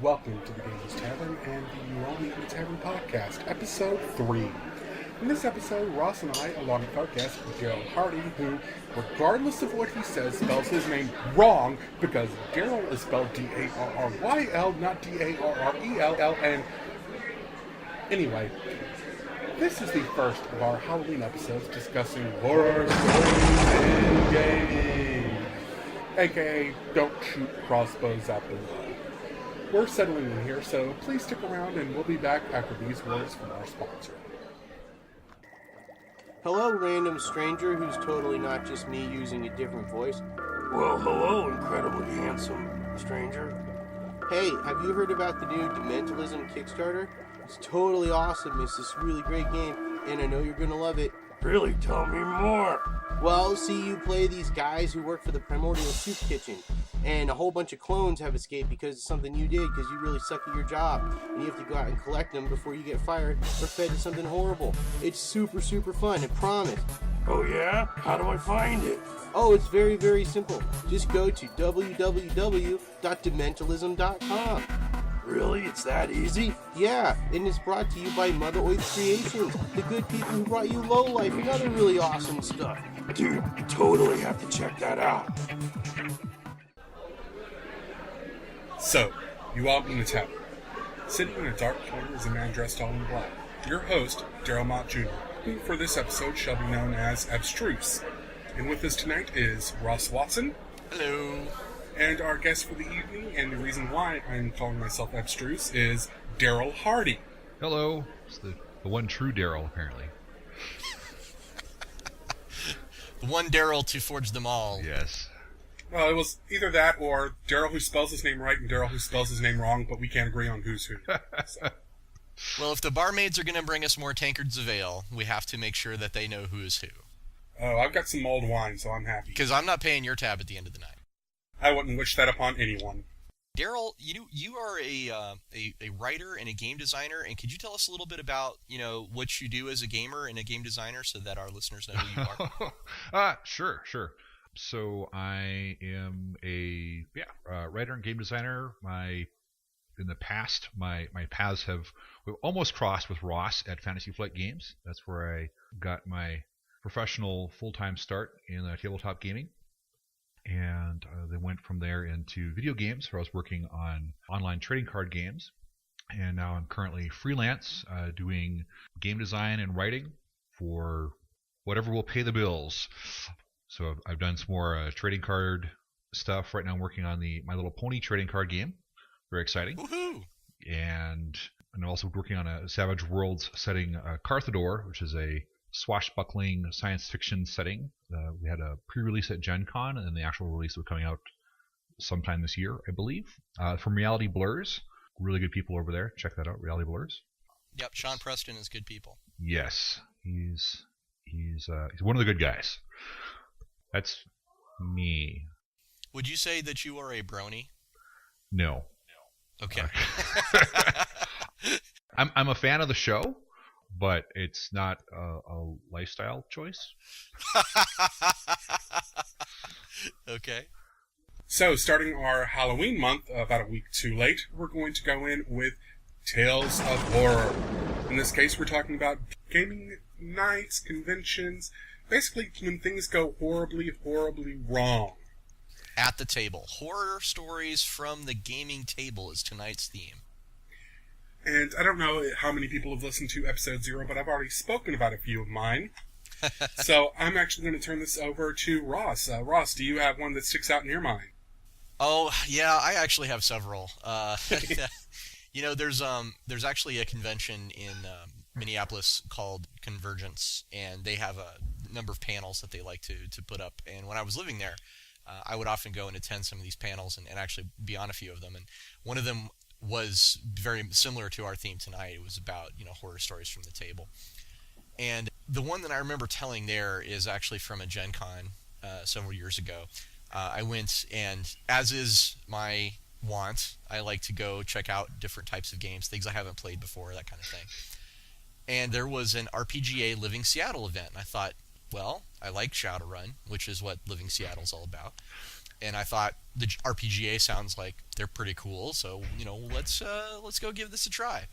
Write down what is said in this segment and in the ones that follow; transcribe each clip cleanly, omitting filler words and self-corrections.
Welcome to the Games Tavern and the You Only in the Tavern podcast, episode 3. In this episode, Ross and I, along with our guest, Darrell Hardy, who, regardless of what he says, spells his name wrong because Darryl is spelled D-A-R-R-Y-L, not D-A-R-R-E-L-L, and anyway, this is the first of our Halloween episodes discussing horror stories in games, aka don't shoot crossbows at the wall. We're settling in here, so please stick around and we'll be back after these words from our sponsor. Hello, random stranger who's totally not just me using a different voice. Well, hello, incredibly handsome stranger. Hey, have you heard about the new Dementalism Kickstarter? It's totally awesome. It's this really great game, and I know you're gonna love it. Really, tell me more. Well, see, you play these guys who work for the Primordial Soup Kitchen, and a whole bunch of clones have escaped because of something you did, because you really suck at your job, and you have to go out and collect them before you get fired or fed to something horrible. It's super, super fun, I promise. Oh yeah? How do I find it? Oh, it's very, very simple. Just go to www.dementalism.com. Really? It's that easy? Yeah, and it's brought to you by Mother Earth Creations, the good people who brought you Low Life and other really awesome stuff. Dude, you totally have to check that out. So, you all in the tavern. Sitting in a dark corner is a man dressed all in black. Your host, Darrell Mott Jr., who for this episode shall be known as Abstruse. And with us tonight is Ross Watson. Hello. And our guest for the evening, and the reason why I'm calling myself Abstruse, is Darrell Hardy. Hello. It's the one true Darryl, apparently. The one Darryl to forge them all. Yes. Well, it was either that or Darryl who spells his name right and Darryl who spells his name wrong, but we can't agree on who's who. So. Well, if the barmaids are going to bring us more tankards of ale, we have to make sure that they know who is who. Oh, I've got some mulled wine, so I'm happy. Because I'm not paying your tab at the end of the night. I wouldn't wish that upon anyone. Darryl, you are a writer and a game designer, and could you tell us a little bit about what you do as a gamer and a game designer, so that our listeners know who you are? Sure. So I am a writer and game designer. In the past, my paths have almost crossed with Ross at Fantasy Flight Games. That's where I got my professional full-time start in tabletop gaming. And then went from there into video games, where I was working on online trading card games. And now I'm currently freelance, doing game design and writing for whatever will pay the bills. So I've done some more trading card stuff. Right now I'm working on My Little Pony trading card game. Very exciting. Woohoo! And I'm also working on a Savage Worlds setting, Carthador, which is a swashbuckling science fiction setting. We had a pre-release at Gen Con, and the actual release will be coming out sometime this year, I believe. From Reality Blurs. Really good people over there. Check that out, Reality Blurs. Yep, Sean Preston is good people. Yes, he's one of the good guys. That's me. Would you say that you are a brony? No. Okay. I'm a fan of the show, but it's not a lifestyle choice. Okay. So, starting our Halloween month about a week too late, we're going to go in with Tales of Horror. In this case, we're talking about gaming nights, conventions, basically when things go horribly, horribly wrong. At the table. Horror stories from the gaming table is tonight's theme. And I don't know how many people have listened to episode 0, but I've already spoken about a few of mine. So I'm actually going to turn this over to Ross. Ross, do you have one that sticks out in your mind? Oh, yeah, I actually have several. There's actually a convention in Minneapolis called Convergence, and they have a number of panels that they like to put up. And when I was living there, I would often go and attend some of these panels and actually be on a few of them. And one of them was very similar to our theme tonight. It was about, horror stories from the table. And the one that I remember telling there is actually from a Gen Con several years ago. I went, and as is my want, I like to go check out different types of games, things I haven't played before, that kind of thing. And there was an RPGA Living Seattle event, and I thought, well, I like Shadowrun, which is what Living Seattle's all about. and I thought the RPGA sounds like they're pretty cool. So let's go give this a try.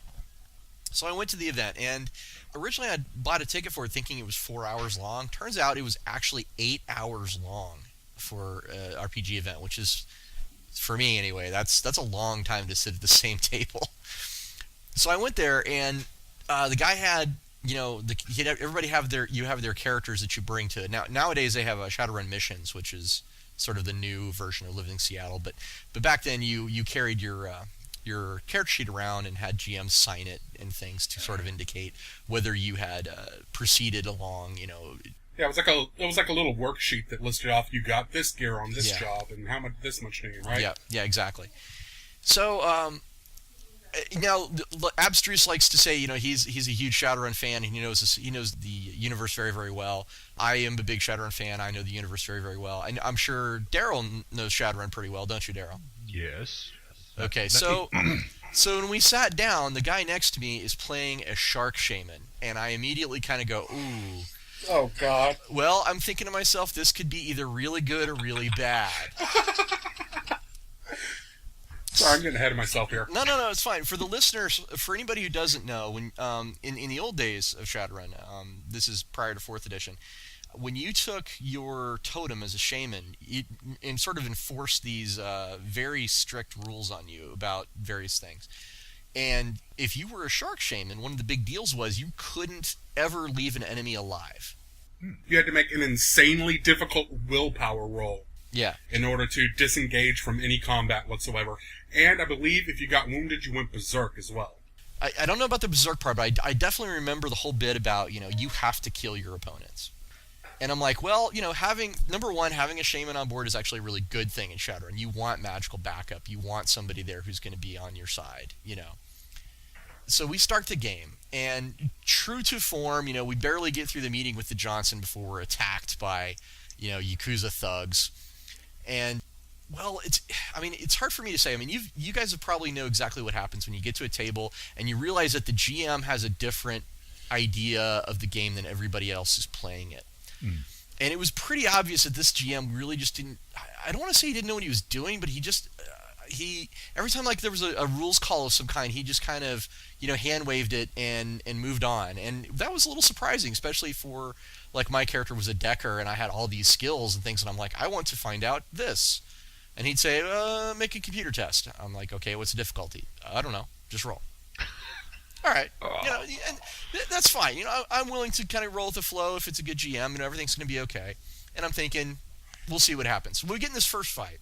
So I went to the event, and originally I bought a ticket for it thinking it was 4 hours long. Turns out it was actually 8 hours long for an RPG event, which is, for me anyway, that's a long time to sit at the same table. So I went there, and the guy had, everybody have their characters that you bring to it. Nowadays they have Shadowrun missions, which is sort of the new version of Living Seattle. But back then you carried your character sheet around and had GMs sign it and things to sort of indicate whether you had proceeded along. Yeah, it was like a little worksheet that listed off you got this gear on this job and how much this much name, right? Yeah, exactly. So now Abstruse likes to say he's a huge Shadowrun fan and he knows the universe very, very well. I am a big Shadowrun fan. I know the universe very, very well. I'm sure Darryl knows Shadowrun pretty well, don't you, Darryl? Yes. Okay, so when we sat down, the guy next to me is playing a shark shaman, and I immediately kind of go, ooh. Oh, God. Well, I'm thinking to myself, this could be either really good or really bad. Sorry, I'm getting ahead of myself here. No, it's fine. For the listeners, for anybody who doesn't know, when in the old days of Shadowrun, this is prior to 4th edition, when you took your totem as a shaman, and sort of enforced these very strict rules on you about various things. And if you were a shark shaman, one of the big deals was you couldn't ever leave an enemy alive. You had to make an insanely difficult willpower roll. Yeah. In order to disengage from any combat whatsoever. And I believe if you got wounded, you went berserk as well. I don't know about the berserk part, but I definitely remember the whole bit about, you have to kill your opponents. And I'm like, well, having a shaman on board is actually a really good thing in Shadowrun. You want magical backup. You want somebody there who's going to be on your side, So we start the game, and true to form, we barely get through the meeting with the Johnson before we're attacked by, Yakuza thugs. And, well, it's hard for me to say. I mean, you guys have probably know exactly what happens when you get to a table and you realize that the GM has a different idea of the game than everybody else is playing it. And it was pretty obvious that this GM really just didn't. I don't want to say he didn't know what he was doing, but he just every time there was a rules call of some kind, he just kind of hand waved it and moved on, and that was a little surprising, especially for my character was a decker and I had all these skills and things, and I'm like, I want to find out this, and he'd say, make a computer test. I'm like, okay, what's the difficulty? I don't know, just roll. All right, and that's fine. I'm willing to kind of roll with the flow if it's a good GM and everything's going to be okay. And I'm thinking, we'll see what happens. We get in this first fight.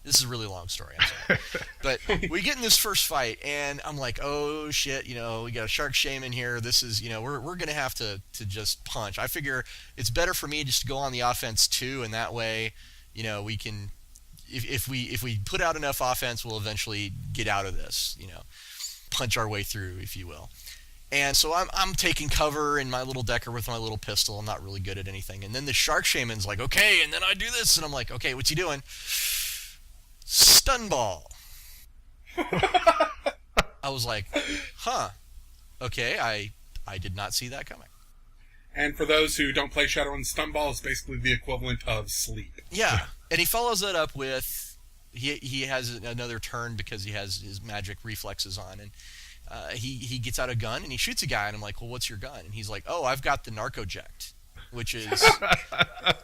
This is a really long story, I'm sorry. But we get in this first fight, and I'm like, oh shit, we got a shark shaman here. This is, we're going to have to just punch. I figure it's better for me just to go on the offense too, and that way, we can, if we put out enough offense, we'll eventually get out of this, punch our way through, if you will. And so I'm taking cover in my little decker with my little pistol. I'm not really good at anything. And then the shark shaman's like, okay, and then I do this, and I'm like, okay, what's he doing? Stun ball. I was like, huh, okay, I did not see that coming. And for those who don't play Shadowrun, stun ball is basically the equivalent of sleep. Yeah, and he follows that up with he has another turn because he has his magic reflexes on, and he gets out a gun and he shoots a guy, and I'm like, well, what's your gun? And he's like, oh, I've got the narcoject, which is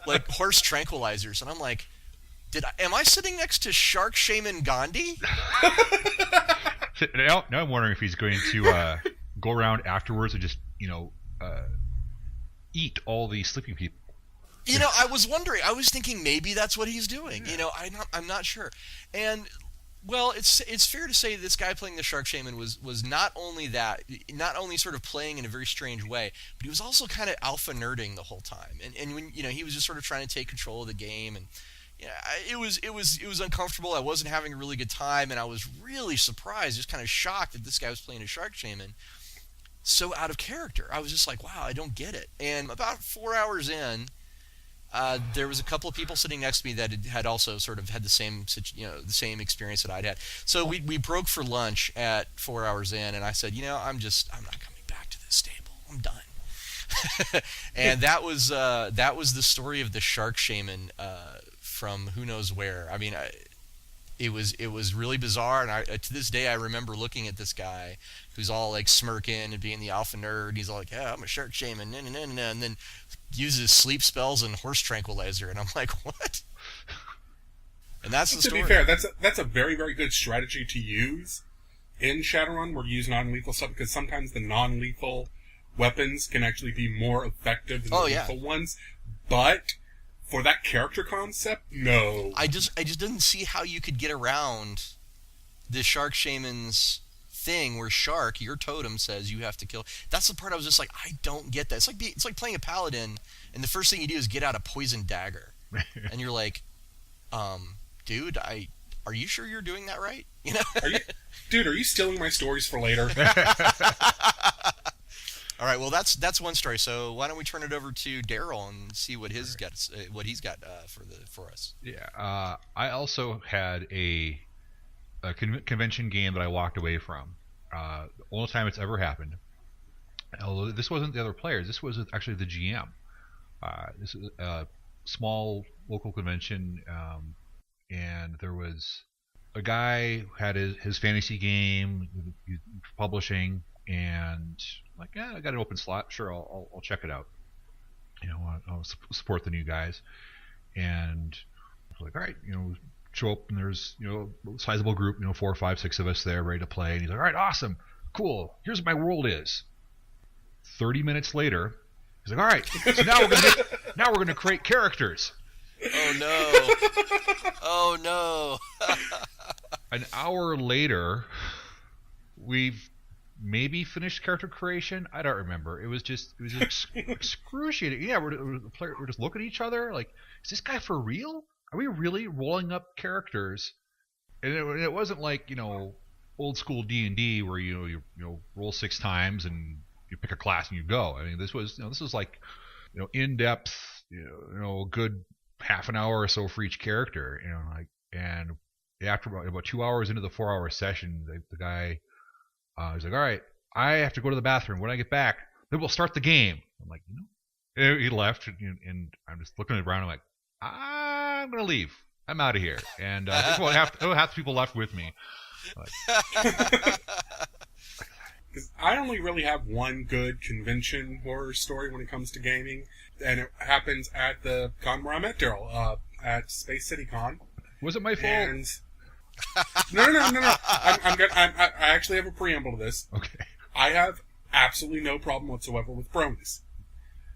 like horse tranquilizers, and I'm like, am I sitting next to Shark Shaman Gandhi? Now I'm wondering if he's going to go around afterwards and just eat all the sleeping people. I was wondering. I was thinking maybe that's what he's doing. Yeah. I'm not sure. And well, it's fair to say this guy playing the Shark Shaman was not only sort of playing in a very strange way, but he was also kind of alpha nerding the whole time. And when he was just sort of trying to take control of the game, and it was uncomfortable. I wasn't having a really good time, and I was really surprised, just kind of shocked that this guy was playing a Shark Shaman so out of character. I was just like, wow, I don't get it. And about 4 hours in, there was a couple of people sitting next to me that had also sort of had the same experience that I'd had. So we broke for lunch at 4 hours in, and I said, I'm not coming back to this table. I'm done. And that was the story of the Shark Shaman from who knows where. I mean, it was really bizarre, and to this day I remember looking at this guy who's all like smirking and being the alpha nerd. He's all like, "Yeah, I'm a shark shaman," and then uses sleep spells and horse tranquilizer, and I'm like, "What?" And that's the story. To be fair, that's a very, very good strategy to use in Shadowrun, where you use non-lethal stuff, because sometimes the non-lethal weapons can actually be more effective than the lethal ones. But for that character concept, no. I just didn't see how you could get around the shark shaman's thing where Shark, your totem, says you have to kill. That's the part I was just like, I don't get that. It's like playing a paladin, and the first thing you do is get out a poisoned dagger, and you're like, dude, are you sure you're doing that right? You know? Are you stealing my stories for later? All right, well that's one story. So why don't we turn it over to Darryl and see what he's got for us? Yeah, I also had a convention game that I walked away from. The only time it's ever happened. Although this wasn't the other players, this was actually the GM. This is a small local convention, and there was a guy who had his fantasy game publishing, and like, yeah, I got an open slot. Sure, I'll check it out. You know, I'll support the new guys. And I was like, all right, show up, and there's a sizable group, 4, 5, 6 of us there ready to play. And he's like, all right, awesome, cool. Here's what my world is. 30 minutes later, he's like, all right, so now we're gonna create characters. Oh no! Oh no! An hour later, we've maybe finished character creation. I don't remember. It was excruciating. Yeah, we're just looking at each other like, is this guy for real? Are we really rolling up characters? And it wasn't like old school D&D where you roll 6 times and you pick a class and you go. I mean, this was like in depth, a good half an hour or so for each character. And after about 2 hours into the 4-hour session, the guy. He's like, all right, I have to go to the bathroom. When I get back, then we'll start the game. I'm like, And he left, and I'm just looking around. I'm like, I'm going to leave. I'm out of here. And I think half the people left with me. Because I only really have one good convention horror story when it comes to gaming, and it happens at the con where I met Darryl, at Space City Con. Was it my fault? And No. I'm good. I actually have a preamble to this. Okay. I have absolutely no problem whatsoever with bronies.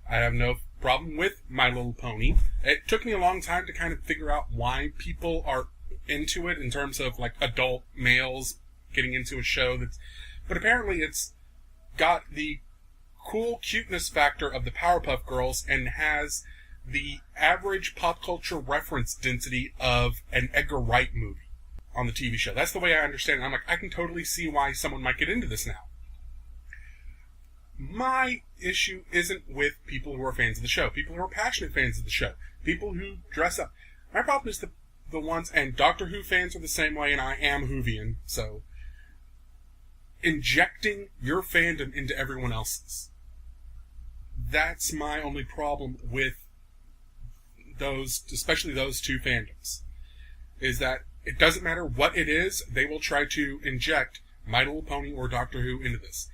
I have no problem with My Little Pony. It took me a long time to kind of figure out why people are into it in terms of like adult males getting into a show but apparently it's got the cool cuteness factor of the Powerpuff Girls and has the average pop culture reference density of an Edgar Wright movie on the TV show. That's the way I understand it. I'm like, I can totally see why someone might get into this now. My issue isn't with people who are fans of the show, people who are passionate fans of the show, people who dress up. My problem is the ones, and Doctor Who fans are the same way, and I am Whovian, so injecting your fandom into everyone else's. That's my only problem with those, especially those two fandoms, is that it doesn't matter what it is, they will try to inject My Little Pony or Doctor Who into this.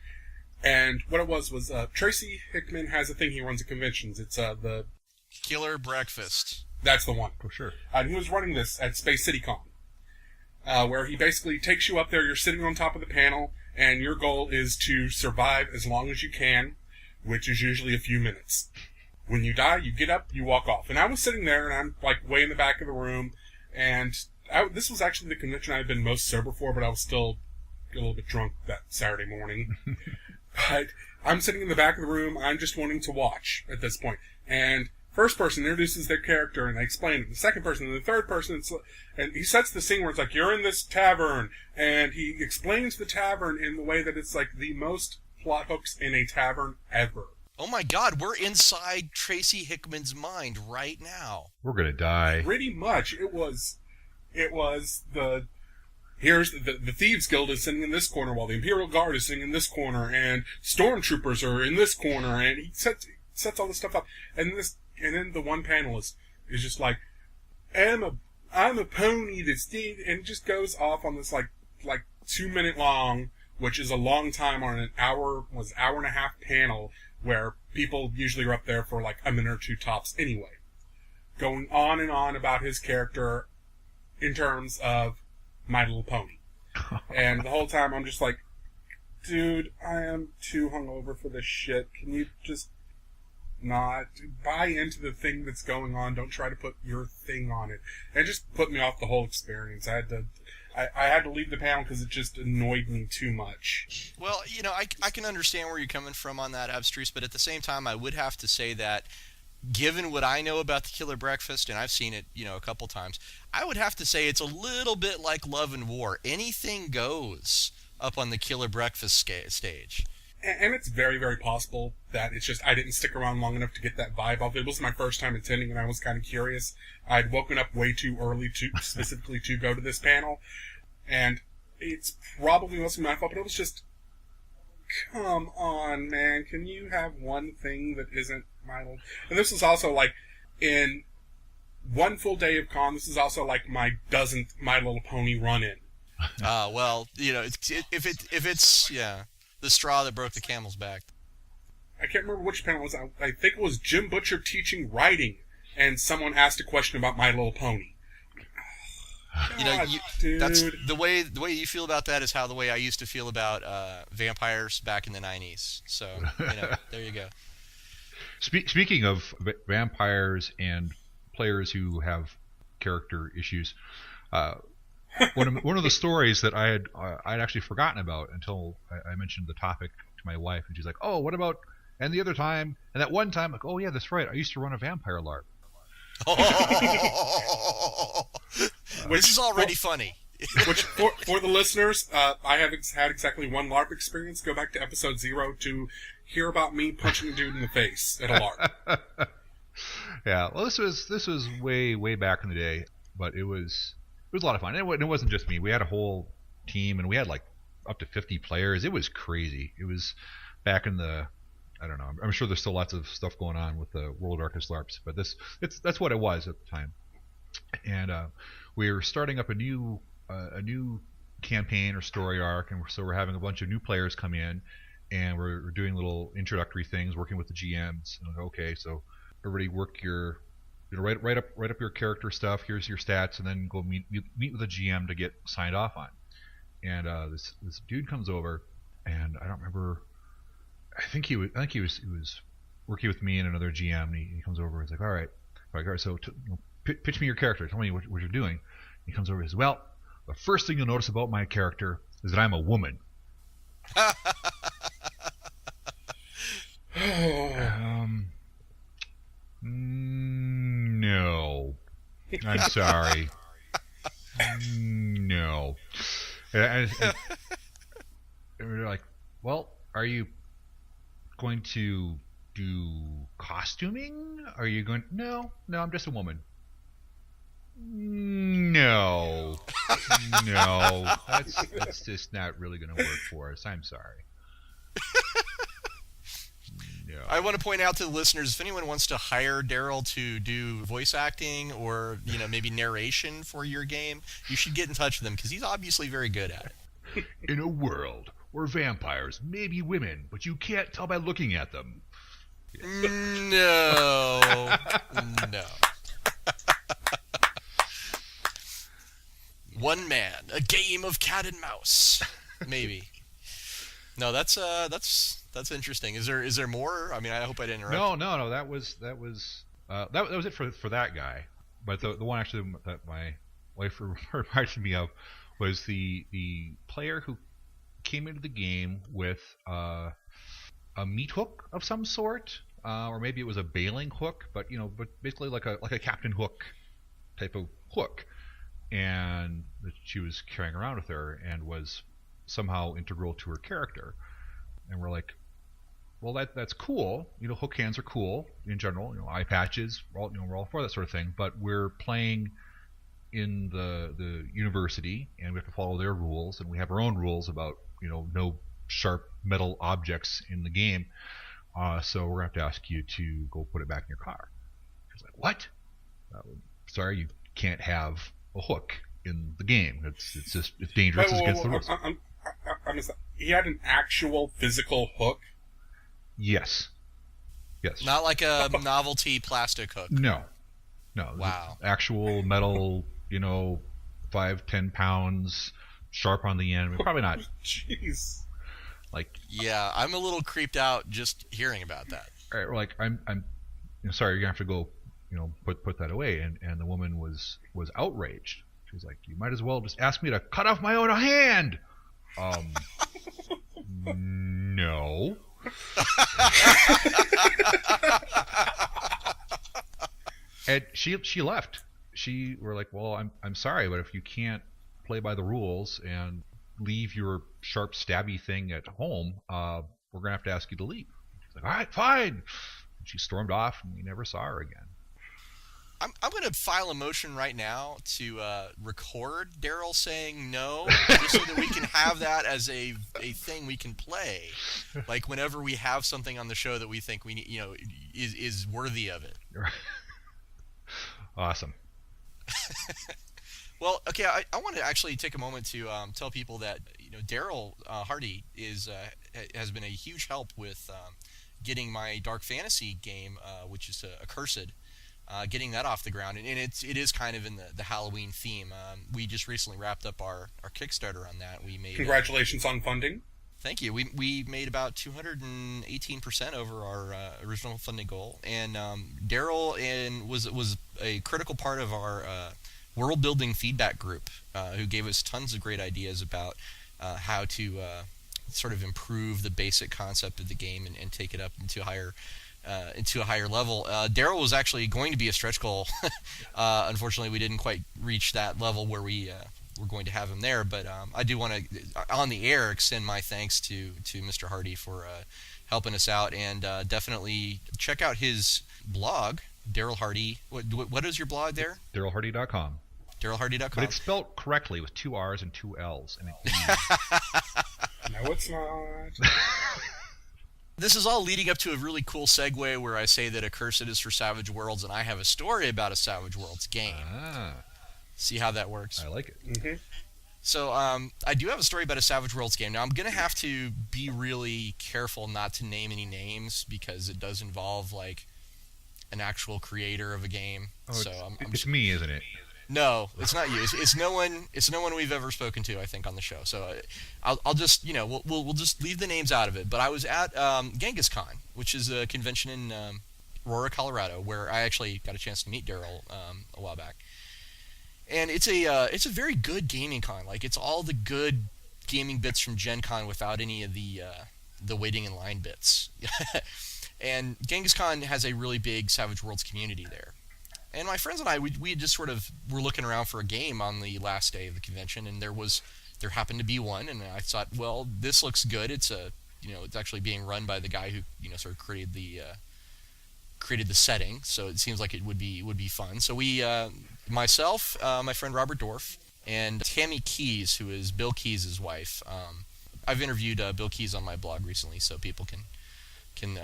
And what it was Tracy Hickman has a thing he runs at conventions. It's the Killer Breakfast. That's the one. For sure. And he was running this at Space City Con, where he basically takes you up there, you're sitting on top of the panel, and your goal is to survive as long as you can, which is usually a few minutes. When you die, you get up, you walk off. And I was sitting there, and I'm like way in the back of the room, and this was actually the convention I had been most sober for, but I was still a little bit drunk that Saturday morning. But I'm sitting in the back of the room, I'm just wanting to watch at this point. And first person introduces their character, and they explain it. The second person, and the third person, and he sets the scene where it's like, you're in this tavern, and he explains the tavern in the way that it's like the most plot hooks in a tavern ever. Oh my god, we're inside Tracy Hickman's mind right now. We're gonna die. Pretty much. It was here's the Thieves Guild is sitting in this corner while the Imperial Guard is sitting in this corner, and stormtroopers are in this corner, and he sets all this stuff up. And then the one panelist is just like, I'm a pony that's dead, and it just goes off on this like 2 minute long, which is a long time on an hour and a half panel where people usually are up there for like a minute or two tops anyway, going on and on about his character in terms of My Little Pony. And the whole time I'm just like, dude, I am too hungover for this shit. Can you just not buy into the thing that's going on? Don't try to put your thing on it. And it just put me off the whole experience. I had to leave the panel because it just annoyed me too much. Well, I can understand where you're coming from on that, Abstruse, but at the same time, I would have to say that given what I know about the Killer Breakfast, and I've seen it, a couple times, I would have to say it's a little bit like Love and War. Anything goes up on the Killer Breakfast stage. And it's very, very possible that it's just I didn't stick around long enough to get that vibe off. It was my first time attending, and I was kind of curious. I'd woken up way too early specifically to go to this panel, and it's probably mostly my fault, but it was just, come on, man, can you have one thing that isn't My Little... And this is also like, in one full day of con, this is also like my dozenth My Little Pony run-in. Well, if it's the straw that broke the camel's back. I can't remember which panel it was. I think it was Jim Butcher teaching writing, and someone asked a question about My Little Pony. God, dude. That's the way you feel about that is how the way I used to feel about vampires back in the 90s. So, there you go. Speaking of vampires and players who have character issues, one of the stories that I'd actually forgotten about until I mentioned the topic to my wife, and she's like, "Oh, what about and the other time and that one time?" Like, "Oh yeah, that's right. I used to run a vampire LARP." This is already funny. Which, for the listeners, I have had exactly one LARP experience. Go back to episode 0 to hear about me punching a dude in the face at a LARP. Yeah, well, this was way back in the day, but it was a lot of fun. It wasn't just me. We had a whole team, and we had like up to 50 players. It was crazy. It was back in the, I don't know. I'm sure there's still lots of stuff going on with the World of Darkness LARPs, but that's what it was at the time. And we were starting up a new campaign or story arc, and so we're having a bunch of new players come in, and we're doing little introductory things, working with the GMs. And okay, so everybody work your write up your character stuff. Here's your stats, and then go meet with the GM to get signed off on. And this dude comes over, and I don't remember. I think he was working with me and another GM. And he comes over. And he's like, all right. So pitch me your character. Tell me what you're doing. He comes over and says, well, the first thing you'll notice about my character is that I'm a woman. No. I'm sorry. No. And we're like, well, are you going to do costuming? Are you going... No, I'm just a woman. No. That's just not really going to work for us. I'm sorry. No. I want to point out to the listeners, if anyone wants to hire Darryl to do voice acting or maybe narration for your game, you should get in touch with him because he's obviously very good at it. In a world where vampires may be women, but you can't tell by looking at them. No. One man, a game of cat and mouse, maybe. No, that's interesting. Is there more? I mean, I hope I didn't interrupt. No. That was it for that guy. But the one actually that my wife reminded me of was the player who came into the game with a meat hook of some sort, or maybe it was a bailing hook, but basically like a Captain Hook type of hook, and that she was carrying around with her and was somehow integral to her character. And we're like, well, that's cool. Hook hands are cool in general. Eye patches, we're all for that sort of thing. But we're playing in the university, and we have to follow their rules, and we have our own rules about no sharp metal objects in the game. So we're gonna have to ask you to go put it back in your car. She's like, what? Sorry, you can't have a hook in the game. It's dangerous. It's against the rules. He had an actual physical hook? Yes. Not like a novelty plastic hook. No. Wow. Actual metal, 5-10 pounds, sharp on the end. Probably not. Jeez. Yeah, I'm a little creeped out just hearing about that. I'm sorry, you're gonna have to go, put that away. And the woman was outraged. She was like, you might as well just ask me to cut off my own hand. No. And she left. We're like, well, I'm sorry, but if you can't play by the rules and leave your sharp stabby thing at home, we're gonna have to ask you to leave. She's like, all right, fine. And she stormed off, and we never saw her again. I'm going to file a motion right now to record Darryl saying no, just so that we can have that as a thing we can play, like whenever we have something on the show that we think we need, is worthy of it. Awesome. Well, okay, I want to actually take a moment to tell people that Darrell Hardy has been a huge help with getting my dark fantasy game, which is Accursed. Getting that off the ground, and it is kind of in the Halloween theme. We just recently wrapped up our Kickstarter on that. We made congratulations on funding. Thank you. We made about 218% over our original funding goal, and Darryl was a critical part of our world building feedback group, who gave us tons of great ideas about how to sort of improve the basic concept of the game and take it up into a higher level. Darryl was actually going to be a stretch goal. Unfortunately, we didn't quite reach that level where we were going to have him there. But I do want to, on the air, extend my thanks to Mr. Hardy for helping us out, and definitely check out his blog, Darrell Hardy. What is your blog there? DarrellHardy.com. DarrellHardy.com. But it's spelled correctly with 2 R's and 2 L's. And No, it's not. This is all leading up to a really cool segue where I say that Accursed is for Savage Worlds, and I have a story about a Savage Worlds game. See how that works? I like it. Mm-hmm. So I do have a story about a Savage Worlds game. Now, I'm going to have to be really careful not to name any names because it does involve, an actual creator of a game. Oh, so it's me, isn't it? No, it's not you. It's no one. It's no one we've ever spoken to, I think, on the show. So I'll just we'll just leave the names out of it. But I was at Genghis Con, which is a convention in Aurora, Colorado, where I actually got a chance to meet Darryl a while back. And it's a very good gaming con. It's all the good gaming bits from Gen Con without any of the waiting in line bits. And Genghis Con has a really big Savage Worlds community there. And my friends and I, we just sort of were looking around for a game on the last day of the convention, and there happened to be one, and I thought, well, this looks good. It's it's actually being run by the guy who sort of created the setting, so it seems like it would be fun. So we, myself, my friend Robert Dorff, and Tammy Keys, who is Bill Keys' wife. I've interviewed Bill Keys on my blog recently, so people can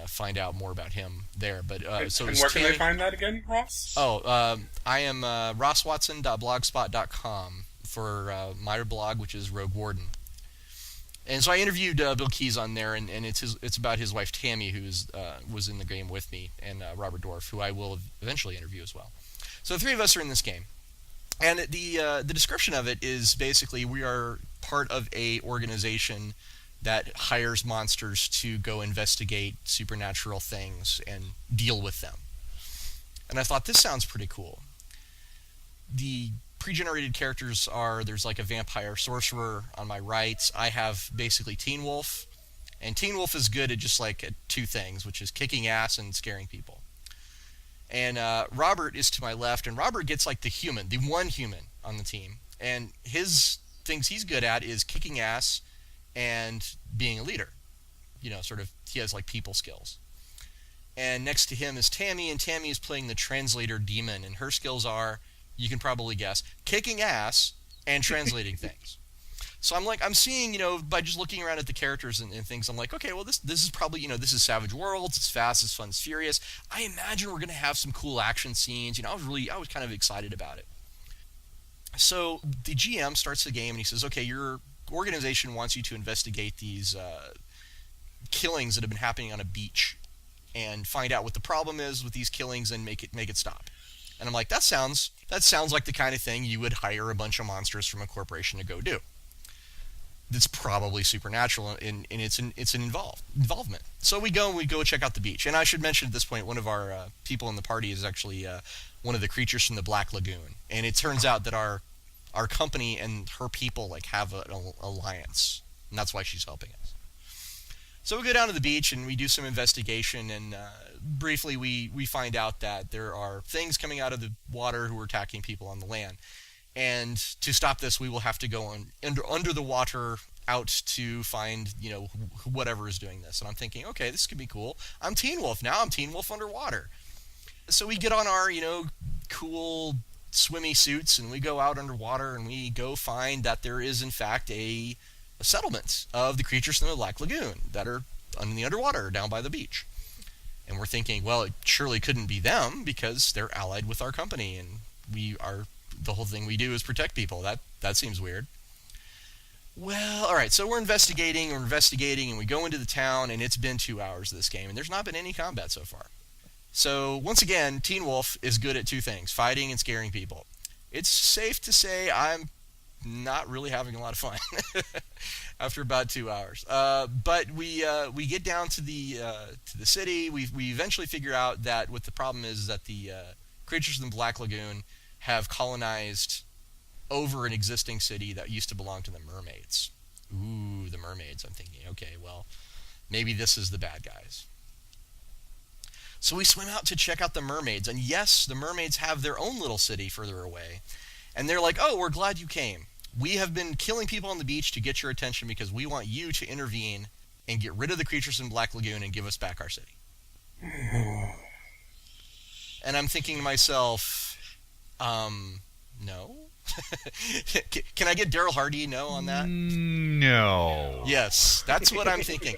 find out more about him there. But so and where can they find that again, Ross? I am rosswatson.blogspot.com for my blog, which is Rogue Warden. And so I interviewed Bill Keys on there, and it's about his wife Tammy, who was in the game with me, and Robert Dorff, who I will eventually interview as well. So the three of us are in this game, and the description of it is basically we are part of a organization that hires monsters to go investigate supernatural things and deal with them. And I thought, this sounds pretty cool. The pre-generated characters there's a vampire sorcerer on my right. I have basically Teen Wolf, and Teen Wolf is good at just at 2 things, which is kicking ass and scaring people. And Robert is to my left, and Robert gets the one human on the team, and his things he's good at is kicking ass and being a leader. He has people skills. And next to him is Tammy, and Tammy is playing the translator demon, and her skills are, you can probably guess, kicking ass and translating things. So I'm seeing, by just looking around at the characters and things, I'm like, okay, well, this is probably, this is Savage Worlds, it's fast, it's fun, it's furious. I imagine we're going to have some cool action scenes. I was kind of excited about it. So the GM starts the game and he says, okay, your organization wants you to investigate these killings that have been happening on a beach and find out what the problem is with these killings and make it stop. And I'm like, that sounds like the kind of thing you would hire a bunch of monsters from a corporation to go do. That's probably supernatural in its involvement. So we go check out the beach. And I should mention at this point, one of our people in the party is actually one of the creatures from the Black Lagoon. And it turns out that our company and her people like have an alliance, and that's why she's helping us. So we go down to the beach and we do some investigation, and briefly we find out that there are things coming out of the water who are attacking people on the land. And to stop this, we will have to go under the water out to find, whatever is doing this. And I'm thinking, okay, this could be cool. I'm Teen Wolf now. I'm Teen Wolf underwater. So we get on our, cool swimmy suits and we go out underwater and we go find that there is in fact a settlement of the creatures from the Black Lagoon that are in the underwater down by the beach. And we're thinking, well, it surely couldn't be them because they're allied with our company and the whole thing we do is protect people. That seems weird. Well, all right, so we're investigating, and we go into the town, and it's been 2 hours of this game, and there's not been any combat so far. So, once again, Teen Wolf is good at two things, fighting and scaring people. It's safe to say I'm not really having a lot of fun after about 2 hours. But we get down to the city. We eventually figure out that what the problem is that the creatures in the Black Lagoon have colonized over an existing city that used to belong to the mermaids. Ooh, the mermaids. I'm thinking, okay, well, maybe this is the bad guys. So we swim out to check out the mermaids, and yes, the mermaids have their own little city further away. And they're like, oh, we're glad you came. We have been killing people on the beach to get your attention because we want you to intervene and get rid of the creatures in Black Lagoon and give us back our city. And I'm thinking to myself, no. Can I get Darrell Hardy no on that? No. Yes, that's what I'm thinking.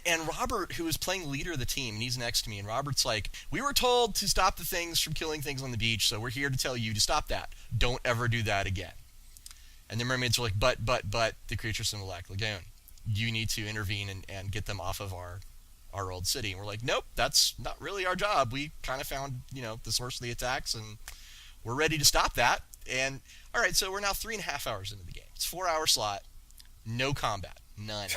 And Robert, who is playing the leader of the team, and he's next to me, and Robert's like, we were told to stop the things from killing things on the beach, so we're here to tell you to stop that. Don't ever do that again. And the mermaids are like, but, the creatures from the Black Lagoon. You need to intervene and get them off of our old city. And we're like, nope, that's not really our job. We kind of found, the source of the attacks, and we're ready to stop that. And, all right, so we're now 3.5 hours into the game. It's a 4-hour slot. No combat. None.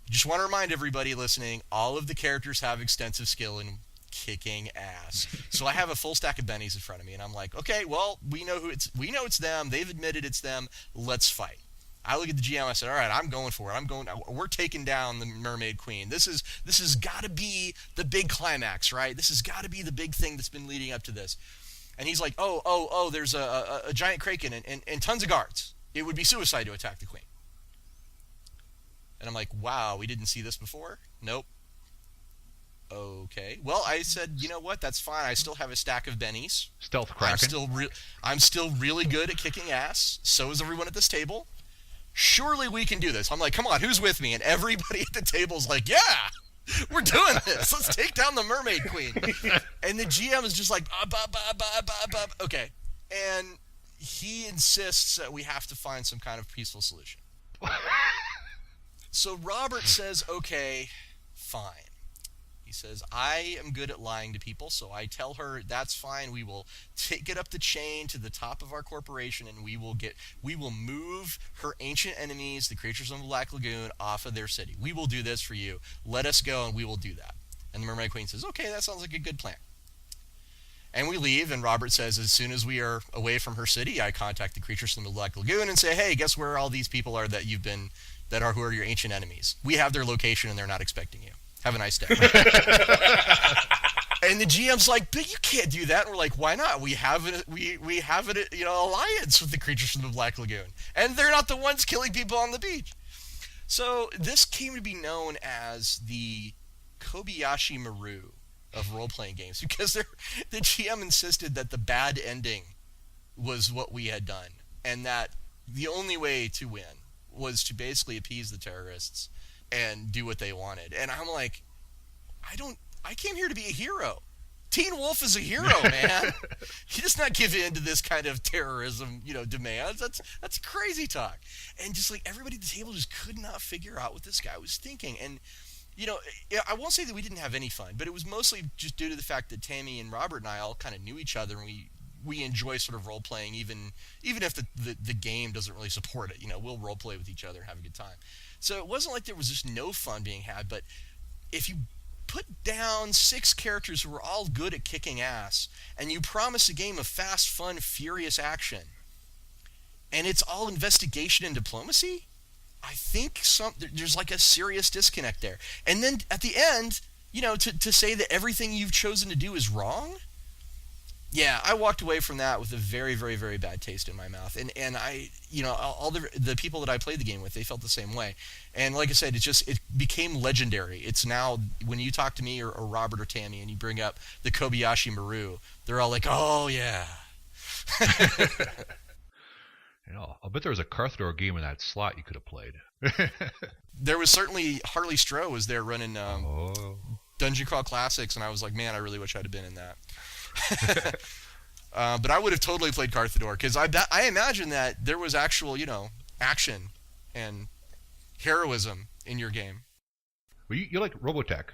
Just want to remind everybody listening, all of the characters have extensive skill in kicking ass. So I have a full stack of bennies in front of me, and I'm like, okay, well, we know it's them. They've admitted it's them. Let's fight. I look at the GM. I said, all right, I'm going for it. We're taking down the Mermaid Queen. This has got to be the big climax, right? This has got to be the big thing that's been leading up to this. And he's like, oh, there's a giant kraken and tons of guards. It would be suicide to attack the queen. And I'm like, wow, we didn't see this before? Nope. Okay. Well, I said, you know what? That's fine. I still have a stack of bennies. Stealth kraken. I'm still really good at kicking ass. So is everyone at this table. Surely we can do this. I'm like, come on, who's with me? And everybody at the table's like, yeah! We're doing this. Let's take down the Mermaid Queen. And the GM is just like, okay. And he insists that we have to find some kind of peaceful solution. So Robert says, okay, fine. He says, I am good at lying to people, so I tell her, that's fine. We will get up the chain to the top of our corporation, and we will move her ancient enemies, the creatures of the Black Lagoon, off of their city. We will do this for you. Let us go, and we will do that. And the Mermaid Queen says, okay, that sounds like a good plan. And we leave, and Robert says, as soon as we are away from her city, I contact the creatures from the Black Lagoon and say, hey, guess where all these people are who are your ancient enemies? We have their location, and they're not expecting you. Have a nice day. And the GM's like, but you can't do that. And we're like, why not? We have an alliance with the creatures from the Black Lagoon, and they're not the ones killing people on the beach. So this came to be known as the Kobayashi Maru of role-playing games, because the GM insisted that the bad ending was what we had done, and that the only way to win was to basically appease the terrorists and do what they wanted. And I'm like, I came here to be a hero. Teen Wolf is a hero, man. He does not give in to this kind of terrorism, demands. That's crazy talk. And just like everybody at the table just could not figure out what this guy was thinking. And I won't say that we didn't have any fun, but it was mostly just due to the fact that Tammy and Robert and I all kind of knew each other, and we enjoy sort of role playing, even if the game doesn't really support it. We'll role play with each other and have a good time. So it wasn't like there was just no fun being had, but if you put down 6 characters who were all good at kicking ass, and you promise a game of fast, fun, furious action, and it's all investigation and diplomacy, I think there's like a serious disconnect there. And then at the end, to say that everything you've chosen to do is wrong, yeah, I walked away from that with a very, very, very bad taste in my mouth. And I, all the people that I played the game with, they felt the same way. And like I said, it became legendary. It's now, when you talk to me or Robert or Tammy and you bring up the Kobayashi Maru, they're all like, oh, yeah. I'll bet there was a Carthador game in that slot you could have played. There was certainly Harley Stroh was there running Dungeon Crawl Classics, and I was like, man, I really wish I'd have been in that. But I would have totally played Carthador, because I imagine that there was actual, action and heroism in your game. Well, you like Robotech?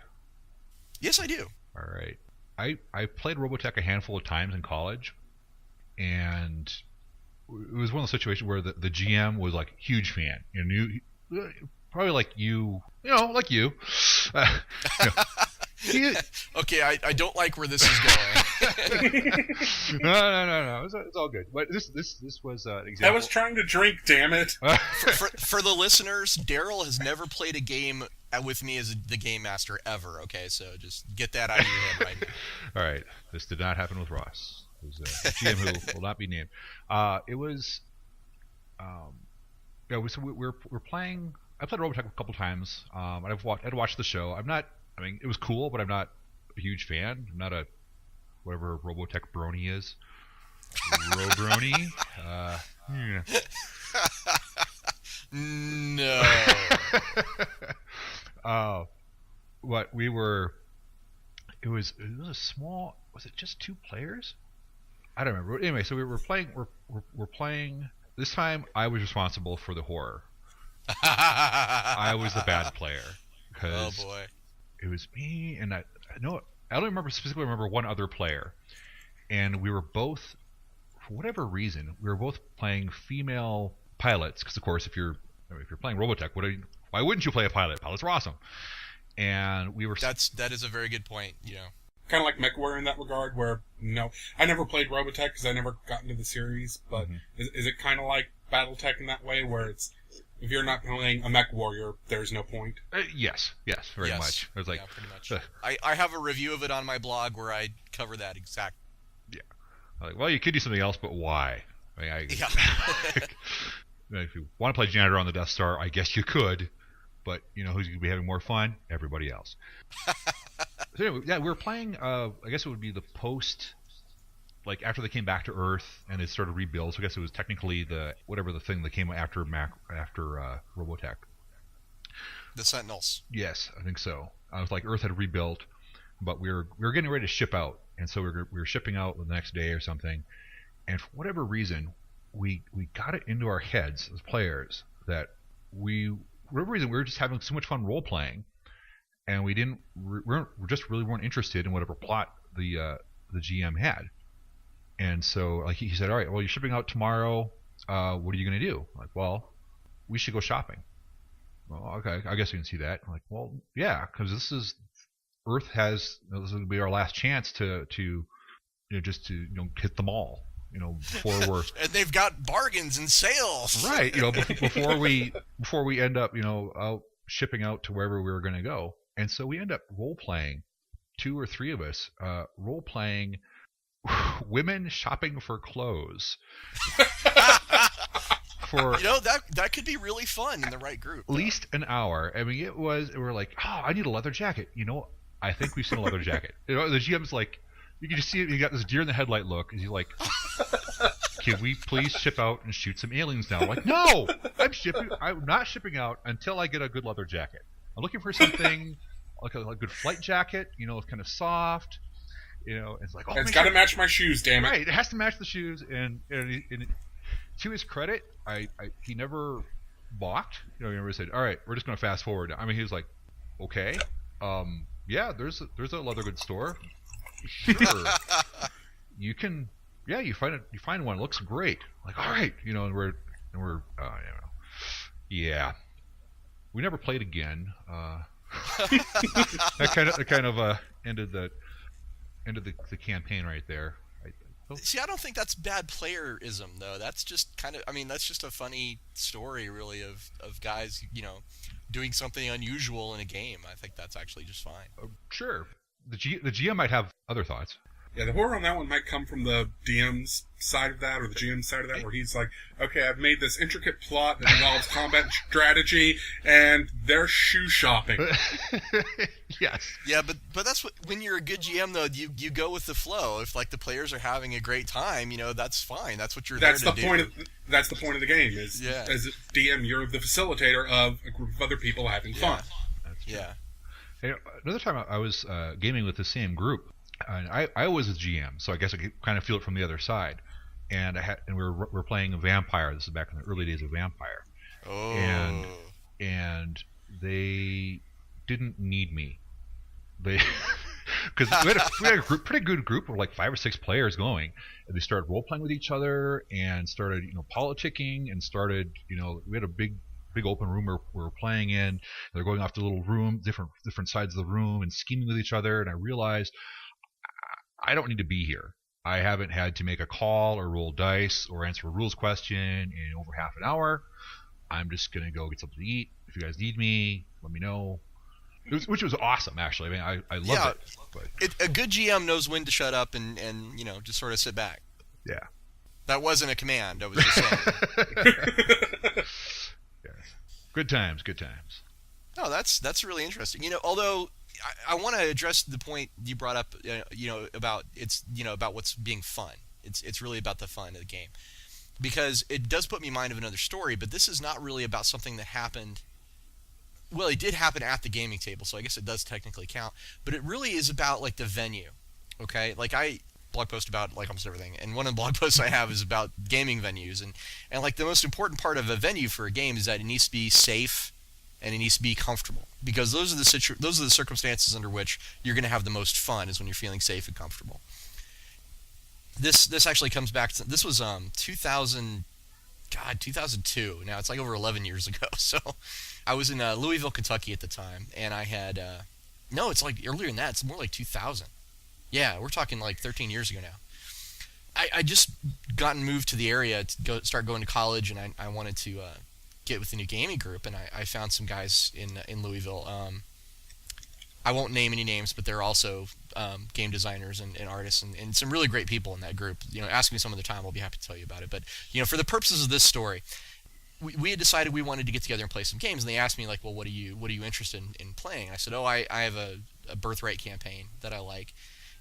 Yes, I do. All right. I played Robotech a handful of times in college, and it was one of those situations where the GM was like huge fan, probably like you. Okay, I don't like where this is going. No. It's all good. But this was an example. I was trying to drink, damn it. For the listeners, Darryl has never played a game with me as the game master ever. Okay, so just get that out of your head right now. All right, this did not happen with Ross. It was a GM who will not be named. It was. So we're playing. I played Robotech a couple times. I'd watched the show. It was cool, but I'm not a huge fan. I'm not a whatever Robotech brony is. Robrony. Yeah. No. What we were. It was a small. Was it just 2 players? I don't remember. Anyway, so we were playing. We're playing. This time, I was responsible for the horror. I was the bad player. Oh boy. It was me, and I don't specifically remember one other player, and we were both, for whatever reason, playing female pilots. Because of course, if you're playing Robotech, why wouldn't you play a pilot? Pilots are awesome, and we were. That is a very good point. Kind of like MechWarrior in that regard, where I never played Robotech because I never got into the series. But is it kind of like BattleTech in that way, where it's if you're not playing a mech warrior, there's no point? Yes, very much. I was like, yeah, pretty much. I have a review of it on my blog where I cover that exact. Yeah. Like, well, you could do something else, but why? Yeah. If you want to play janitor on the Death Star, I guess you could, but who's going to be having more fun? Everybody else. So anyway, yeah, we were playing. I guess it would be the post. Like after they came back to Earth and it started rebuild, so I guess it was technically the thing that came after Robotech. The Sentinels. Yes, I think so. I was like Earth had rebuilt, but we were getting ready to ship out, and so we were shipping out the next day or something, and for whatever reason, we got it into our heads as players that we were just having so much fun role playing, and we just really weren't interested in whatever plot the GM had. And so, like he said, all right, well, you're shipping out tomorrow. What are you going to do? I'm like, well, we should go shopping. Well, okay, I guess you can see that. I'm like, well, yeah, because Earth has this is going to be our last chance to hit the mall. Before we're and they've got bargains and sales. Right. Before we end up out shipping out to wherever we were going to go. And so we end up role playing, 2 or 3 of us role playing. Women shopping for clothes. That could be really fun in the right group. At least an hour. I mean, we were like, oh, I need a leather jacket. I think we've seen a leather jacket. The GM's like, you can just see it. You got this deer in the headlight look. And he's like, can we please ship out and shoot some aliens now? I'm like, no, I'm not shipping out until I get a good leather jacket. I'm looking for something like a good flight jacket. It's kind of soft. It's like, oh, It's got to match my shoes, damn it. Right, it has to match the shoes, and to his credit, he never balked. He never said, "All right, we're just going to fast forward." I mean, he was like, "Okay, yeah, there's a leather goods store. Sure, you can, yeah, you find one, it looks great. Like, all right, and we're, yeah, we never played again. That kind of ended the campaign right there. See, I don't think that's bad playerism, though. That's just that's just a funny story, really, of guys, doing something unusual in a game. I think that's actually just fine. Sure. The GM might have other thoughts. Yeah, the horror on that one might come from the DM's side of that, or the GM's side of that, where he's like, okay, I've made this intricate plot that involves combat strategy, and they're shoe shopping. Yes. Yeah, but that's when you're a good GM, though, you go with the flow. If, like, the players are having a great time, that's fine. That's what you're there to do. That's the point of the game, is as a DM, you're the facilitator of a group of other people having fun. That's true. Yeah. Hey, another time I was gaming with the same group. And I was a GM, so I guess I could kind of feel it from the other side. And we were playing a vampire. This is back in the early days of Vampire. Oh. And they didn't need me. Because we had a pretty good group of like 5 or 6 players going, and they started role playing with each other and started politicking and started we had a big open room we were playing in. They're going off to little rooms, different sides of the room, and scheming with each other. And I realized, I don't need to be here. I haven't had to make a call or roll dice or answer a rules question in over half an hour. I'm just going to go get something to eat. If you guys need me, let me know. Which was awesome, actually. I mean, I loved it. A good GM knows when to shut up and just sort of sit back. Yeah. That wasn't a command. I was just saying. Yes. Good times. No, that's really interesting. Although I want to address the point you brought up, about about what's being fun. It's really about the fun of the game, because it does put me in mind of another story. But this is not really about something that happened. Well, it did happen at the gaming table, so I guess it does technically count. But it really is about like the venue. Okay, like I blog post about like almost everything, and one of the blog posts I have is about gaming venues, and like the most important part of a venue for a game is that it needs to be safe. And it needs to be comfortable, because those are the circumstances under which you're going to have the most fun, is when you're feeling safe and comfortable. This actually comes back to, this was 2002. Now it's like over 11 years ago. So I was in Louisville, Kentucky at the time, and I had no, it's like earlier than that. It's more like 2000. Yeah, we're talking like 13 years ago now. I just gotten moved to the area to start going to college, and I wanted to get with the new gaming group, and I found some guys in Louisville. I won't name any names, but they're also game designers and artists, and some really great people in that group. Ask me some other time, I'll be happy to tell you about it. But for the purposes of this story, we had decided we wanted to get together and play some games, and they asked me like, well, what are you interested in playing? And I said, I have a Birthright campaign that I like.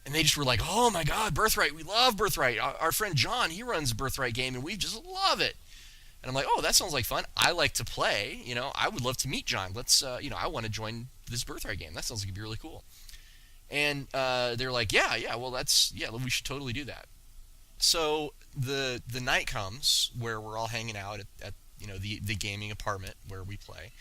And they just were like, oh my God, Birthright, we love Birthright. Our friend John, he runs a Birthright game, and we just love it. And I'm like, oh, that sounds like fun. I like to play. I would love to meet John. Let's, I want to join this Birthright game. That sounds like it'd be really cool. And they're like, yeah, well, we should totally do that. So the night comes where we're all hanging out at the gaming apartment where we play,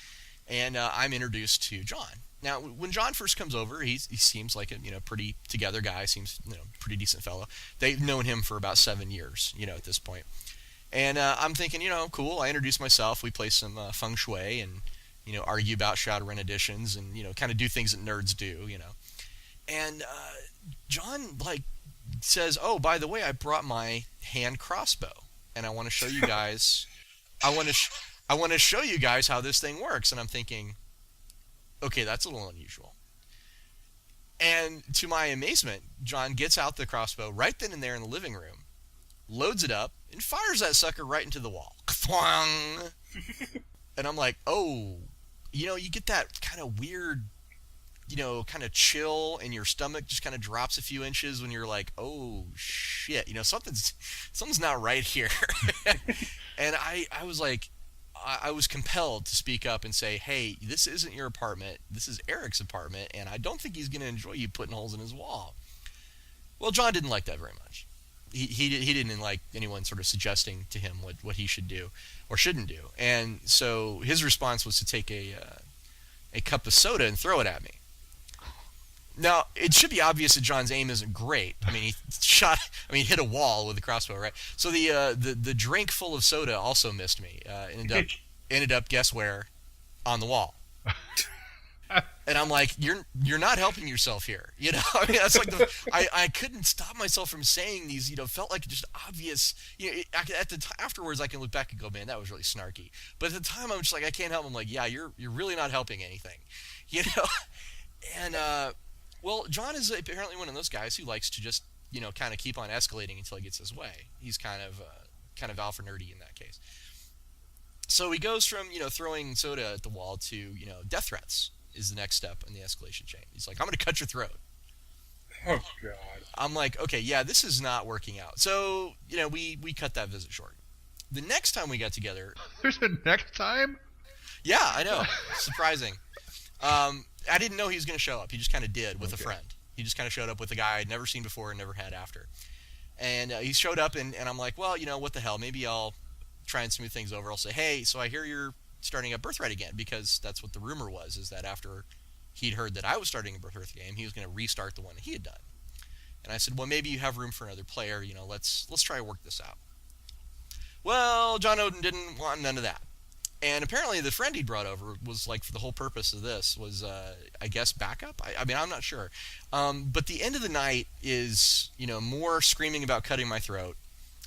and I'm introduced to John. Now, when John first comes over, he seems like a pretty together guy. Seems pretty decent fellow. They've known him for about 7 years, at this point. And I'm thinking, cool. I introduce myself. We play some feng shui and, argue about Shadowrun editions and, kind of do things that nerds do, And John, says, oh, by the way, I brought my hand crossbow, and I want to show you guys. I want to show you guys how this thing works. And I'm thinking, okay, that's a little unusual. And to my amazement, John gets out the crossbow right then and there in the living room, loads it up, and fires that sucker right into the wall. And I'm like, oh, you get that kind of weird, kind of chill, and your stomach just kind of drops a few inches when you're like, oh shit, something's not right here. And I was like, I was compelled to speak up and say, hey, this isn't your apartment. This is Eric's apartment, and I don't think he's going to enjoy you putting holes in his wall. Well, John didn't like that very much. He didn't like anyone sort of suggesting to him what he should do or shouldn't do. And so his response was to take a cup of soda and throw it at me. Now, it should be obvious that John's aim isn't great. I mean, he hit a wall with a crossbow, right? So the drink full of soda also missed me. Ended up, guess where? On the wall. And I'm like, you're not helping yourself here. You know, I mean, that's like I couldn't stop myself from saying these. You know, felt like just obvious. You know, afterwards I can look back and go, man, that was really snarky. But at the time, I'm just like, I can't help. I'm like, yeah, you're really not helping anything. You know, and well, John is apparently one of those guys who likes to just, you know, kind of keep on escalating until he gets his way. He's kind of alpha nerdy in that case. So he goes from, you know, throwing soda at the wall to, you know, death threats is the next step in the escalation chain. He's like, I'm going to cut your throat. Oh, God. I'm like, okay, yeah, this is not working out. So, you know, we cut that visit short. The next time we got together... There's a next time? Yeah, I know. Surprising. I didn't know he was going to show up. He just kind of did with a friend. He just kind of showed up with a guy I'd never seen before and never had after. And he showed up, and I'm like, well, you know, what the hell? Maybe I'll try and smooth things over. I'll say, hey, so I hear you're starting up Birthright again, because that's what the rumor was, is that after he'd heard that I was starting a Birthright game, he was going to restart the one that he had done. And I said, well, maybe you have room for another player. You know, let's try to work this out. Well, John Oden didn't want none of that. And apparently the friend he brought over was like, for the whole purpose of this was, I guess, backup. I mean, I'm not sure. But the end of the night is, you know, more screaming about cutting my throat,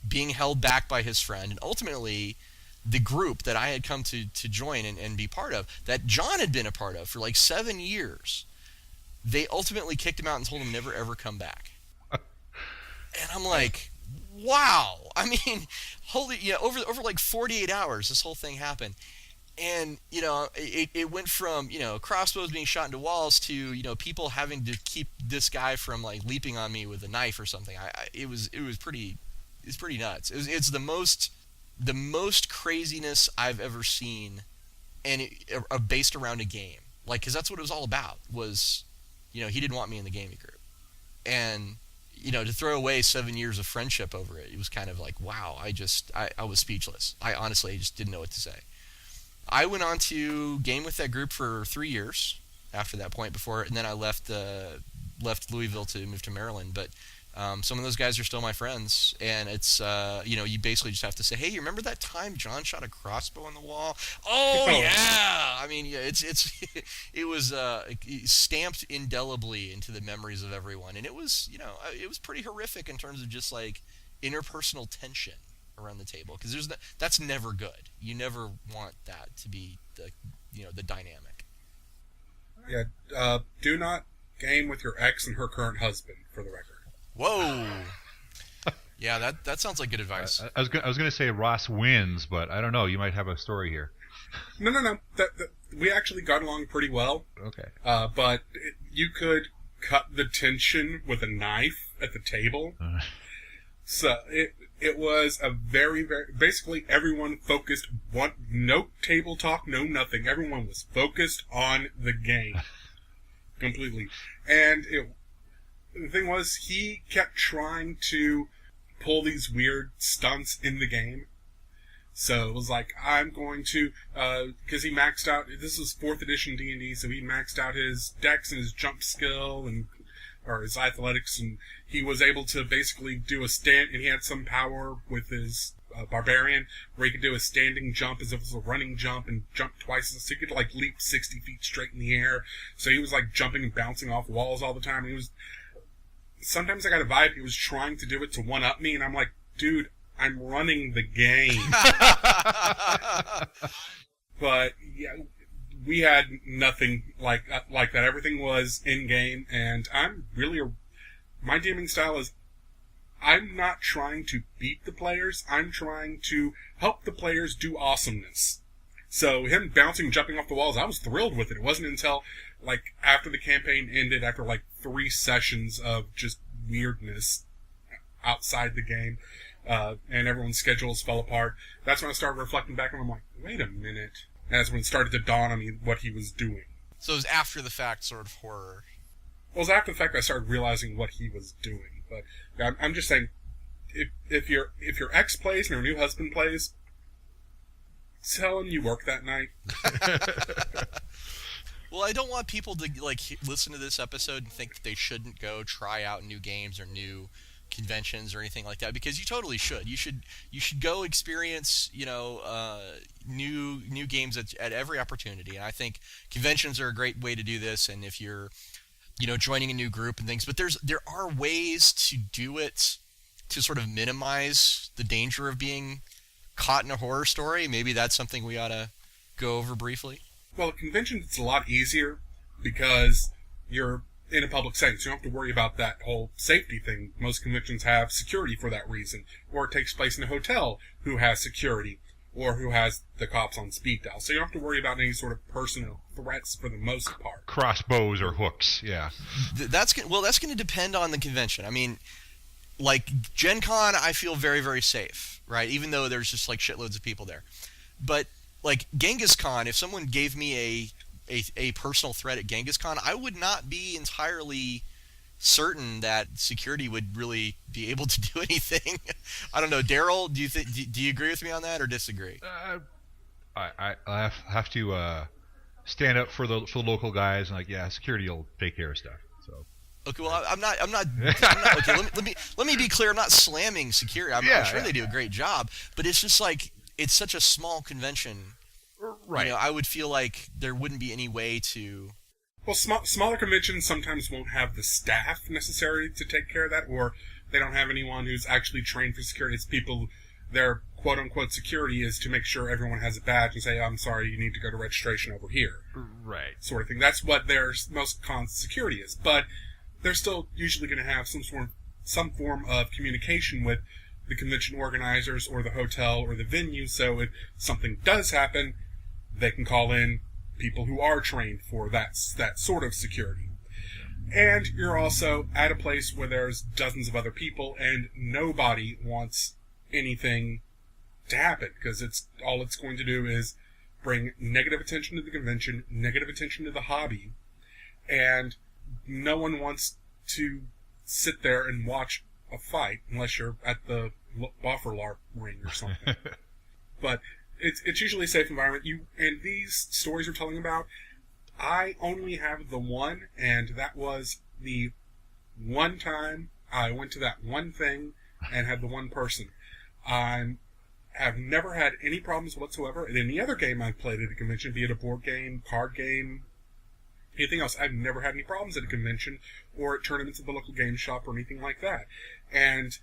being held back by his friend, and ultimately the group that I had come to join and be part of, that John had been a part of for like 7 years, they ultimately kicked him out and told him never ever come back. And I'm like, wow. I mean, holy, you know, over like 48 hours, this whole thing happened. And, you know, it went from, you know, crossbows being shot into walls to, you know, people having to keep this guy from like leaping on me with a knife or something. It was pretty nuts. It's the most craziness I've ever seen, and based around a game. Like, because that's what it was all about, was, you know, he didn't want me in the gaming group. And, you know, to throw away 7 years of friendship over it, it was kind of like, wow, I was speechless. I honestly just didn't know what to say. I went on to game with that group for 3 years after that point and then I left Louisville to move to Maryland. But some of those guys are still my friends, and it's, you know, you basically just have to say, hey, you remember that time John shot a crossbow on the wall? Oh, yeah! I mean, yeah, it was stamped indelibly into the memories of everyone, and it was, you know, it was pretty horrific in terms of just, like, interpersonal tension around the table, because that's never good. You never want that to be the dynamic. Yeah, do not game with your ex and her current husband, for the record. Whoa. Yeah, that sounds like good advice. I was going to say Ross wins, but I don't know. You might have a story here. No. We actually got along pretty well. Okay. But you could cut the tension with a knife at the table. So it was a very, very... Basically, everyone focused... No table talk, no nothing. Everyone was focused on the game. Completely. And the thing was, he kept trying to pull these weird stunts in the game. So it was like, I'm going to, because he maxed out, this was 4th edition D&D, so he maxed out his dex and his jump skill, or his athletics, and he was able to basically do a stand, and he had some power with his barbarian, where he could do a standing jump as if it was a running jump, and jump twice, so he could like leap 60 feet straight in the air. So he was like jumping and bouncing off walls all the time, and he was... Sometimes I got a vibe he was trying to do it to one-up me, and I'm like, dude, I'm running the game. But, yeah, we had nothing like that. Everything was in-game, and I'm really... My DMing style is, I'm not trying to beat the players, I'm trying to help the players do awesomeness. So him bouncing, jumping off the walls, I was thrilled with it. It wasn't until, like, after the campaign ended, after, like, 3 sessions of just weirdness outside the game, and everyone's schedules fell apart, that's when I started reflecting back, and I'm like, wait a minute. And that's when it started to dawn on me what he was doing. So it was after the fact sort of horror. Well, it was after the fact I started realizing what he was doing, But I'm just saying, if your ex plays and her new husband plays, tell him you work that night. Well, I don't want people to listen to this episode and think that they shouldn't go try out new games or new conventions or anything like that, because you totally should. You should go experience new games at every opportunity. And I think conventions are a great way to do this. And if you're joining a new group and things, but there are ways to do it to sort of minimize the danger of being caught in a horror story. Maybe that's something we ought to go over briefly. Well, at conventions, it's a lot easier because you're in a public setting, so you don't have to worry about that whole safety thing. Most conventions have security for that reason, or it takes place in a hotel who has security, or who has the cops on speed dial. So you don't have to worry about any sort of personal threats for the most part. Crossbows or hooks, yeah. That's going to depend on the convention. I mean, like Gen Con, I feel very, very safe, right? Even though there's just like shitloads of people there. But like Genghis Khan, if someone gave me a personal threat at Genghis Khan, I would not be entirely certain that security would really be able to do anything. I don't know, Darryl, do you agree with me on that or disagree? I have to stand up for the local guys and security will take care of stuff. So. Okay, well, I'm not. Okay, let me be clear. I'm not slamming security. I'm sure they do a great job, but it's just like it's such a small convention. Right. I would feel like there wouldn't be any way to. Well, smaller conventions sometimes won't have the staff necessary to take care of that, or they don't have anyone who's actually trained for security. It's people, their quote-unquote security is to make sure everyone has a badge and say, I'm sorry, you need to go to registration over here. Right. Sort of thing. That's what their most con security is. But they're still usually going to have some form of communication with the convention organizers or the hotel or the venue, so if something does happen, they can call in people who are trained for that sort of security. And you're also at a place where there's dozens of other people and nobody wants anything to happen, because all it's going to do is bring negative attention to the convention, negative attention to the hobby, and no one wants to sit there and watch a fight unless you're at the Bofferlarp ring or something. But it's usually a safe environment. And these stories we're telling about, I only have the one, and that was the one time I went to that one thing and had the one person. I have never had any problems whatsoever at any other game I've played at a convention, be it a board game, card game, anything else. I've never had any problems at a convention or at tournaments at the local game shop or anything like that. And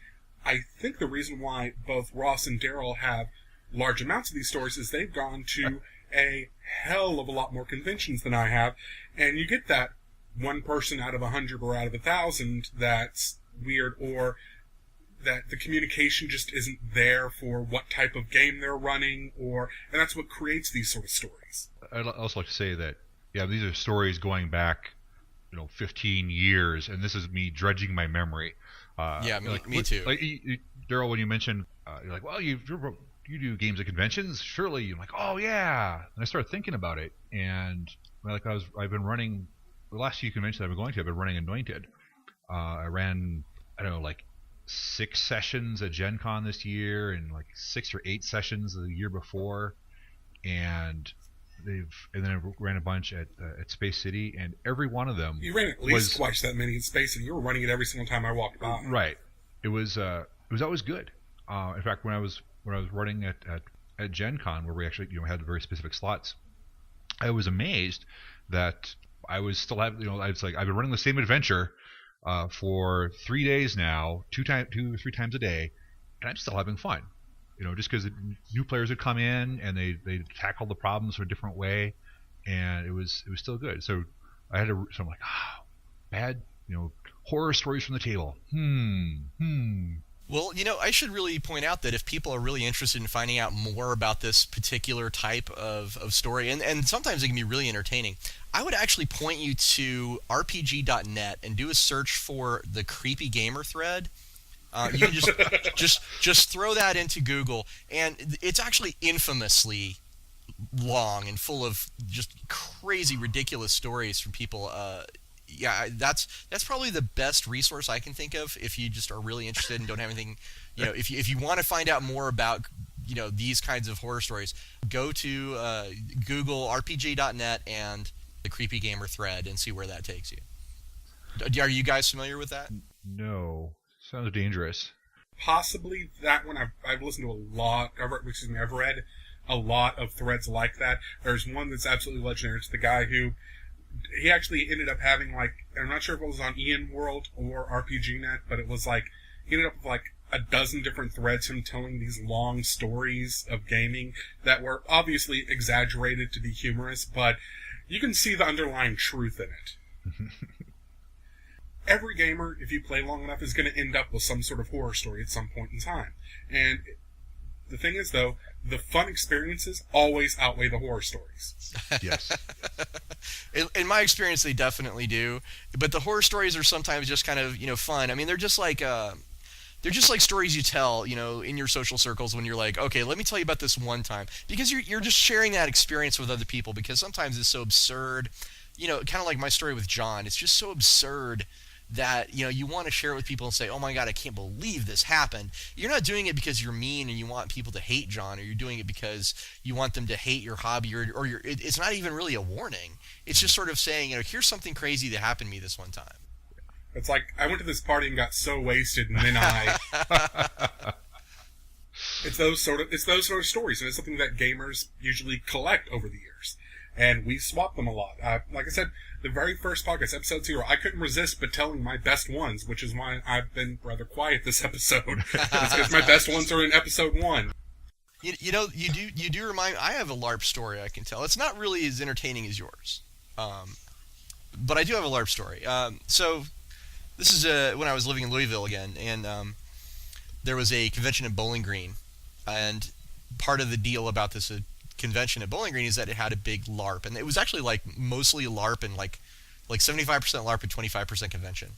I think the reason why both Ross and Darryl have large amounts of these stories is they've gone to a hell of a lot more conventions than I have, and you get that one person out of 100 or out of 1,000 that's weird, or that the communication just isn't there for what type of game they're running, and that's what creates these sort of stories. I'd also like to say that, these are stories going back, 15 years, and this is me dredging my memory. Me too. Like Darryl, when you mentioned, you're like, well, you do games at conventions, surely. You're like, oh yeah. And I started thinking about it, and I've been running the last few conventions I've been going to. I've been running Anointed. I ran 6 sessions at Gen Con this year, and 6 or 8 sessions the year before, and then I ran a bunch at Space City, and every one of them. You ran at least twice that many at Space City. You were running it every single time I walked by. Right. It was always good. In fact, when I was running at Gen Con, where we actually had very specific slots, I was amazed that I was still having I've been running the same adventure for 3 days now, 2 or 3 times a day, and I'm still having fun. Just because new players would come in and they tackle the problems in a different way, and it was still good. So I'm like, bad horror stories from the table. Well, I should really point out that if people are really interested in finding out more about this particular type of story, and sometimes it can be really entertaining, I would actually point you to rpg.net and do a search for the Creepy Gamer thread. You can just throw that into Google, and it's actually infamously long and full of just crazy, ridiculous stories from people yeah, that's probably the best resource I can think of if you just are really interested and don't have anything, if you want to find out more about these kinds of horror stories, go to Google rpg.net and the Creepy Gamer thread and see where that takes you. Are you guys familiar with that? No. Sounds dangerous. Possibly that one. I've listened to a lot. I've read a lot of threads like that. There's one that's absolutely legendary. It's the guy who he actually ended up having I'm not sure if it was on Ian World or RPGNet, but it was he ended up with a dozen different threads, him telling these long stories of gaming that were obviously exaggerated to be humorous, but you can see the underlying truth in it. Every gamer, if you play long enough, is going to end up with some sort of horror story at some point in time. And the thing is, though, the fun experiences always outweigh the horror stories. Yes. In my experience, they definitely do. But the horror stories are sometimes just kind of, fun. I mean, they're just like stories you tell, in your social circles when you're like, okay, let me tell you about this one time. Because you're just sharing that experience with other people, because sometimes it's so absurd. Kind of like my story with John. It's just so absurd that you want to share it with people and say, oh my god, I can't believe this happened. You're not doing it because you're mean and you want people to hate John, or you're doing it because you want them to hate your hobby, or it's not even really a warning. It's just sort of saying, here's something crazy that happened to me this one time. It's like, I went to this party and got so wasted, and then it's those sort of stories, and it's something that gamers usually collect over the years. And we swap them a lot. Like I said, the very first podcast, episode 0, I couldn't resist but telling my best ones, which is why I've been rather quiet this episode. It's because my best ones are in episode 1. You do remind me, I have a LARP story I can tell. It's not really as entertaining as yours. But I do have a LARP story. So this is when I was living in Louisville again, and there was a convention in Bowling Green. And part of the deal about this convention at Bowling Green is that it had a big LARP, and it was actually mostly LARP and like 75% LARP and 25% convention.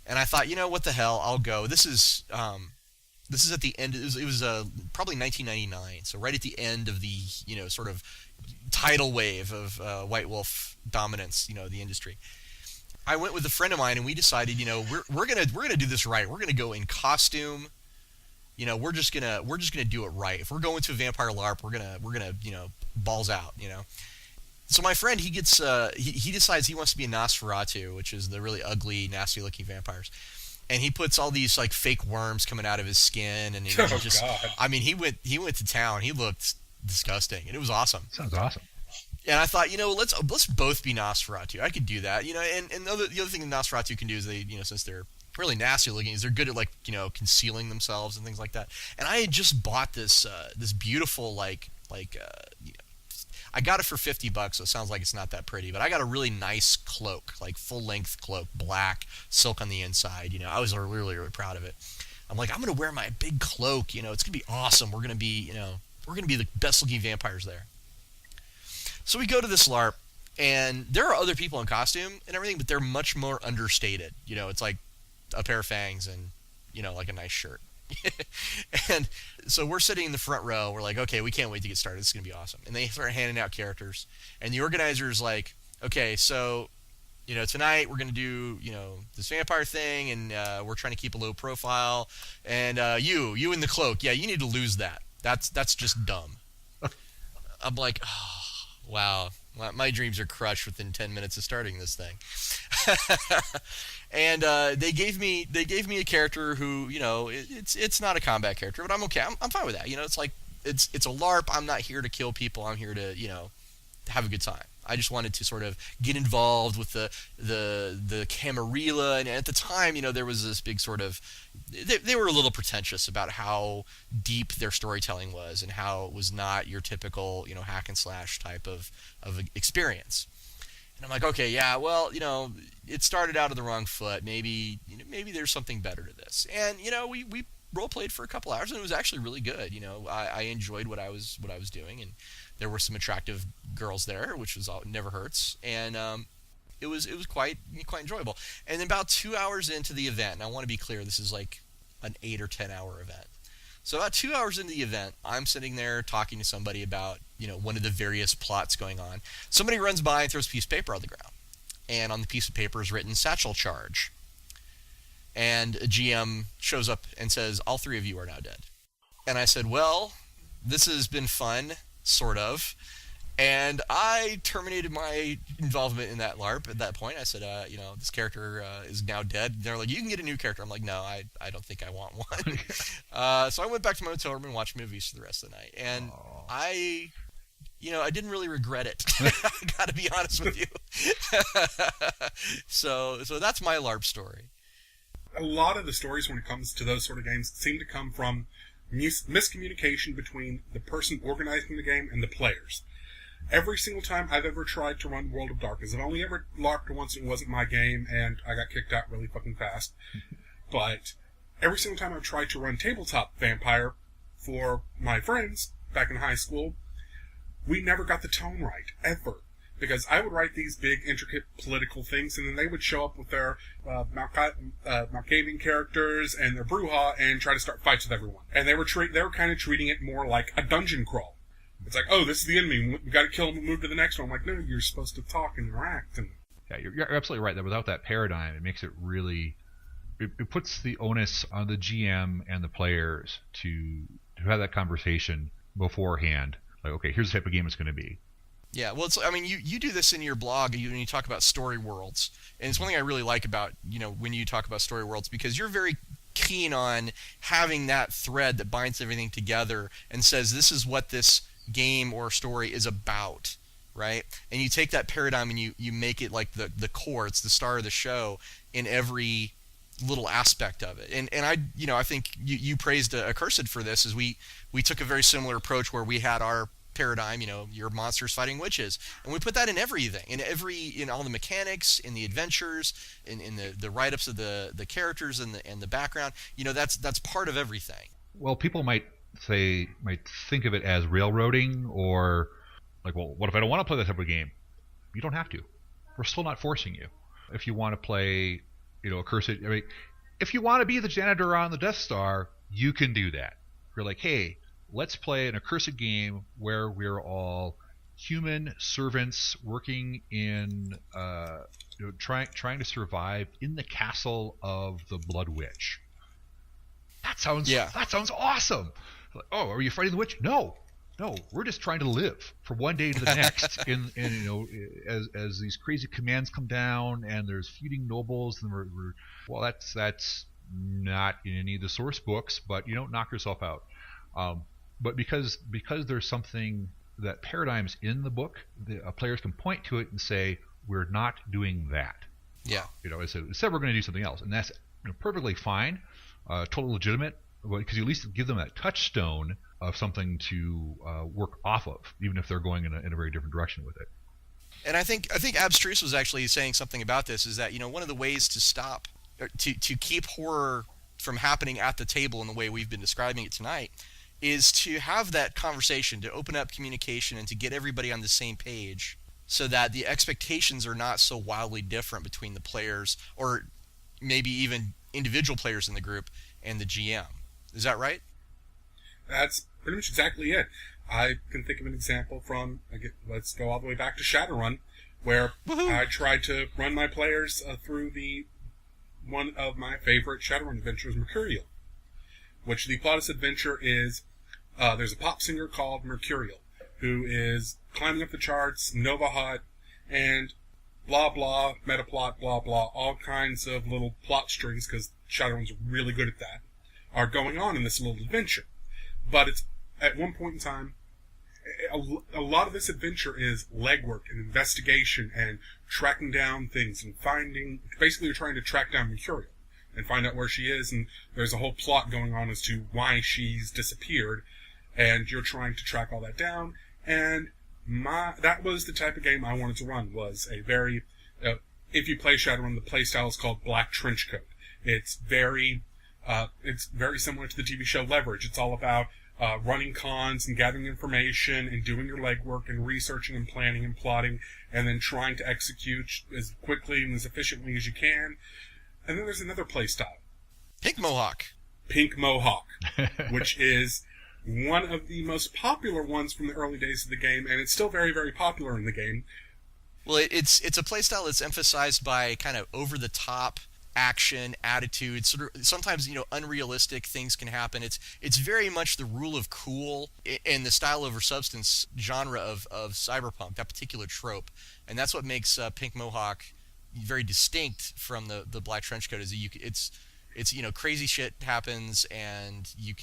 And I thought, what the hell, I'll go. This is at the end. It was probably 1999, so right at the end of the sort of tidal wave of White Wolf dominance, the industry. I went with a friend of mine, and we decided, we're gonna do this right. We're gonna go in costume. We're just gonna do it right. If we're going to a vampire LARP, we're gonna balls out. So my friend, he gets he decides he wants to be a Nosferatu, which is the really ugly, nasty looking vampires, and he puts all these fake worms coming out of his skin, and he just, God. I mean, he went to town. He looked disgusting, and it was awesome. Sounds awesome. And I thought, let's both be Nosferatu. I could do that. And the other thing that Nosferatu can do is they, since they're really nasty looking, is they're good at concealing themselves and things like that. And I had just bought this beautiful I got it for $50, so it sounds like it's not that pretty, but I got a really nice cloak, full length cloak, black, silk on the inside. I was really, really proud of it. I'm like, I'm gonna wear my big cloak. It's gonna be awesome. We're gonna be the best looking vampires there. So we go to this LARP, and there are other people in costume and everything, but they're much more understated. It's like a pair of fangs and a nice shirt. And so we're sitting in the front row. We're like, okay, we can't wait to get started. This is gonna be awesome. And they start handing out characters, and the organizer's like, okay, so tonight we're gonna do this vampire thing, and we're trying to keep a low profile, and you in the cloak, yeah, you need to lose that. That's just dumb. I'm like, oh, wow, my dreams are crushed within 10 minutes of starting this thing. And they gave me a character who, it's not a combat character, but I'm okay. I'm fine with that. It's like it's a LARP. I'm not here to kill people. I'm here to have a good time. I just wanted to sort of get involved with the Camarilla, and at the time, there was this big sort of they were a little pretentious about how deep their storytelling was, and how it was not your typical hack and slash type of experience. And I'm like, okay, yeah, well, it started out on the wrong foot. Maybe there's something better to this. And we role played for a couple hours, and it was actually really good. I enjoyed what I was doing, and there were some attractive girls there, which was never hurts. And it was quite enjoyable. And then about 2 hours into the event, and I want to be clear, this is like an 8 or 10 hour event. So about 2 hours into the event, I'm sitting there talking to somebody about one of the various plots going on. Somebody runs by and throws a piece of paper on the ground. and on the piece of paper is written satchel charge. And a GM shows up and says, all 3 of you are now dead. And I said, well, this has been fun, sort of. And I terminated my involvement in that LARP at that point. I said, this character is now dead. And they're like, you can get a new character. I'm like, no, I don't think I want one. So I went back to my hotel room and watched movies for the rest of the night. And I didn't really regret it. I got to be honest with you. So that's my LARP story. A lot of the stories when it comes to those sort of games seem to come from miscommunication between the person organizing the game and the players. Every single time I've ever tried to run World of Darkness, I've only ever LARPed once. It wasn't my game, and I got kicked out really fucking fast. But every single time I've tried to run Tabletop Vampire for my friends back in high school, we never got the tone right, ever. Because I would write these big, intricate political things, and then they would show up with their Malkavian characters and their Brujah and try to start fights with everyone. And they were kind of treating it more like a dungeon crawl. It's like, oh, this is the enemy. We got to kill him and move to the next one. I'm like, no, you're supposed to talk and interact. And yeah, you're absolutely right. That without that paradigm, it makes it really. It puts the onus on the GM and the players to have that conversation beforehand. Like, okay, here's the type of game it's going to be. Yeah, well, you do this in your blog when you talk about story worlds, and it's one thing I really like about when you talk about story worlds, because you're very keen on having that thread that binds everything together and says this is what this game or story is about, right? And you take that paradigm and you make it like the core. It's the star of the show in every little aspect of it. And I think you praised Accursed for this, as we took a very similar approach where we had our paradigm, your monsters fighting witches, and we put that in everything, in all the mechanics, in the adventures, in the write-ups of the characters and the background. That's part of everything. Well, people might think of it as railroading, or like, well, what if I don't want to play that type of game? You don't have to. We're still not forcing you. If you want to play, Accursed, if you want to be the janitor on the Death Star, you can do that. You're like, hey, let's play an Accursed game where we're all human servants working in, trying to survive in the castle of the Blood Witch. That sounds awesome. Like, oh, are you fighting the witch? No, we're just trying to live from one day to the next. As these crazy commands come down, and there's feuding nobles, and that's not in any of the source books, but knock yourself out. But because there's something, that paradigm's in the book, the players can point to it and say, we're not doing that. Yeah. Instead we're going to do something else, and that's perfectly fine, totally legitimate, because you at least give them that touchstone of something to work off of, even if they're going in a very different direction with it. And I think Abstruse was actually saying something about this, is that one of the ways to stop, to keep horror from happening at the table in the way we've been describing it tonight, is to have that conversation, to open up communication, and to get everybody on the same page, so that the expectations are not so wildly different between the players, or maybe even individual players in the group, and the GM. Is that right? That's pretty much exactly it. I can think of an example from, let's go all the way back to Shadowrun, where I tried to run my players through one of my favorite Shadowrun adventures, Mercurial, which the plot of this adventure is, there's a pop singer called Mercurial, who is climbing up the charts, Nova Hot, and blah blah, metaplot, blah blah, all kinds of little plot strings, because Shadowrun's really good at that, are going on in this little adventure. But it's, at one point in time, a lot of this adventure is legwork and investigation and tracking down things and basically you're trying to track down Mercurial and find out where she is, and there's a whole plot going on as to why she's disappeared, and you're trying to track all that down. And that was the type of game I wanted to run, was a very, if you play Shadowrun, the playstyle is called Black Trenchcoat. It's very similar to the TV show Leverage. It's all about running cons and gathering information and doing your legwork and researching and planning and plotting, and then trying to execute as quickly and as efficiently as you can. And then there's another playstyle. Pink Mohawk, which is one of the most popular ones from the early days of the game, and it's still very, very popular in the game. Well, it's a playstyle that's emphasized by kind of over the top action, attitude, sort of sometimes unrealistic things can happen. It's very much the rule of cool and the style over substance genre of cyberpunk, that particular trope, and that's what makes Pink Mohawk very distinct from the Black Trenchcoat. Is that it's crazy shit happens and you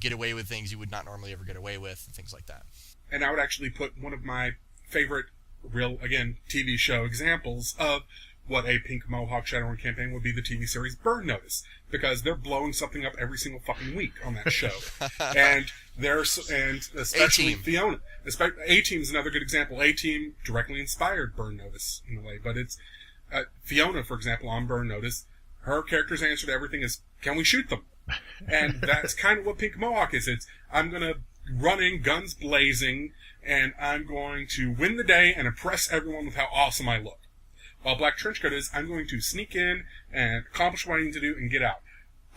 get away with things you would not normally ever get away with and things like that. And I would actually put one of my favorite real, again, TV show examples of what a Pink Mohawk Shadowrun campaign would be the TV series Burn Notice, because they're blowing something up every single fucking week on that show. and especially A-Team. Fiona. A-Team's another good example. A-Team directly inspired Burn Notice in a way, but it's Fiona, for example, on Burn Notice, her character's answer to everything is, can we shoot them? And that's kind of what Pink Mohawk is. It's, I'm going to run in, guns blazing, and I'm going to win the day and impress everyone with how awesome I look. While Black Trenchcoat is, I'm going to sneak in and accomplish what I need to do and get out.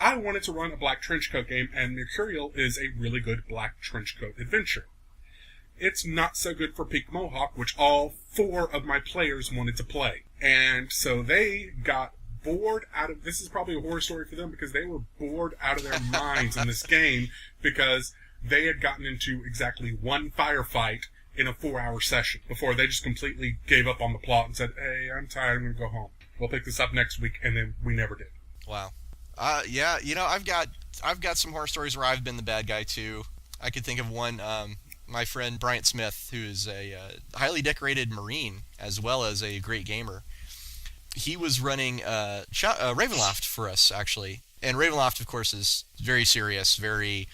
I wanted to run a Black Trenchcoat game, and Mercurial is a really good Black Trenchcoat adventure. It's not so good for Pink Mohawk, which all 4 of my players wanted to play. And so they got bored out of... This is probably a horror story for them, because they were bored out of their minds in this game, because they had gotten into exactly one firefight in a 4-hour session before they just completely gave up on the plot and said, hey, I'm tired, I'm going to go home. We'll pick this up next week, and then we never did. Wow. Yeah, I've got some horror stories where I've been the bad guy too. I could think of one, my friend Bryant Smith, who is a highly decorated Marine as well as a great gamer. He was running Ravenloft for us, actually. And Ravenloft, of course, is very serious, very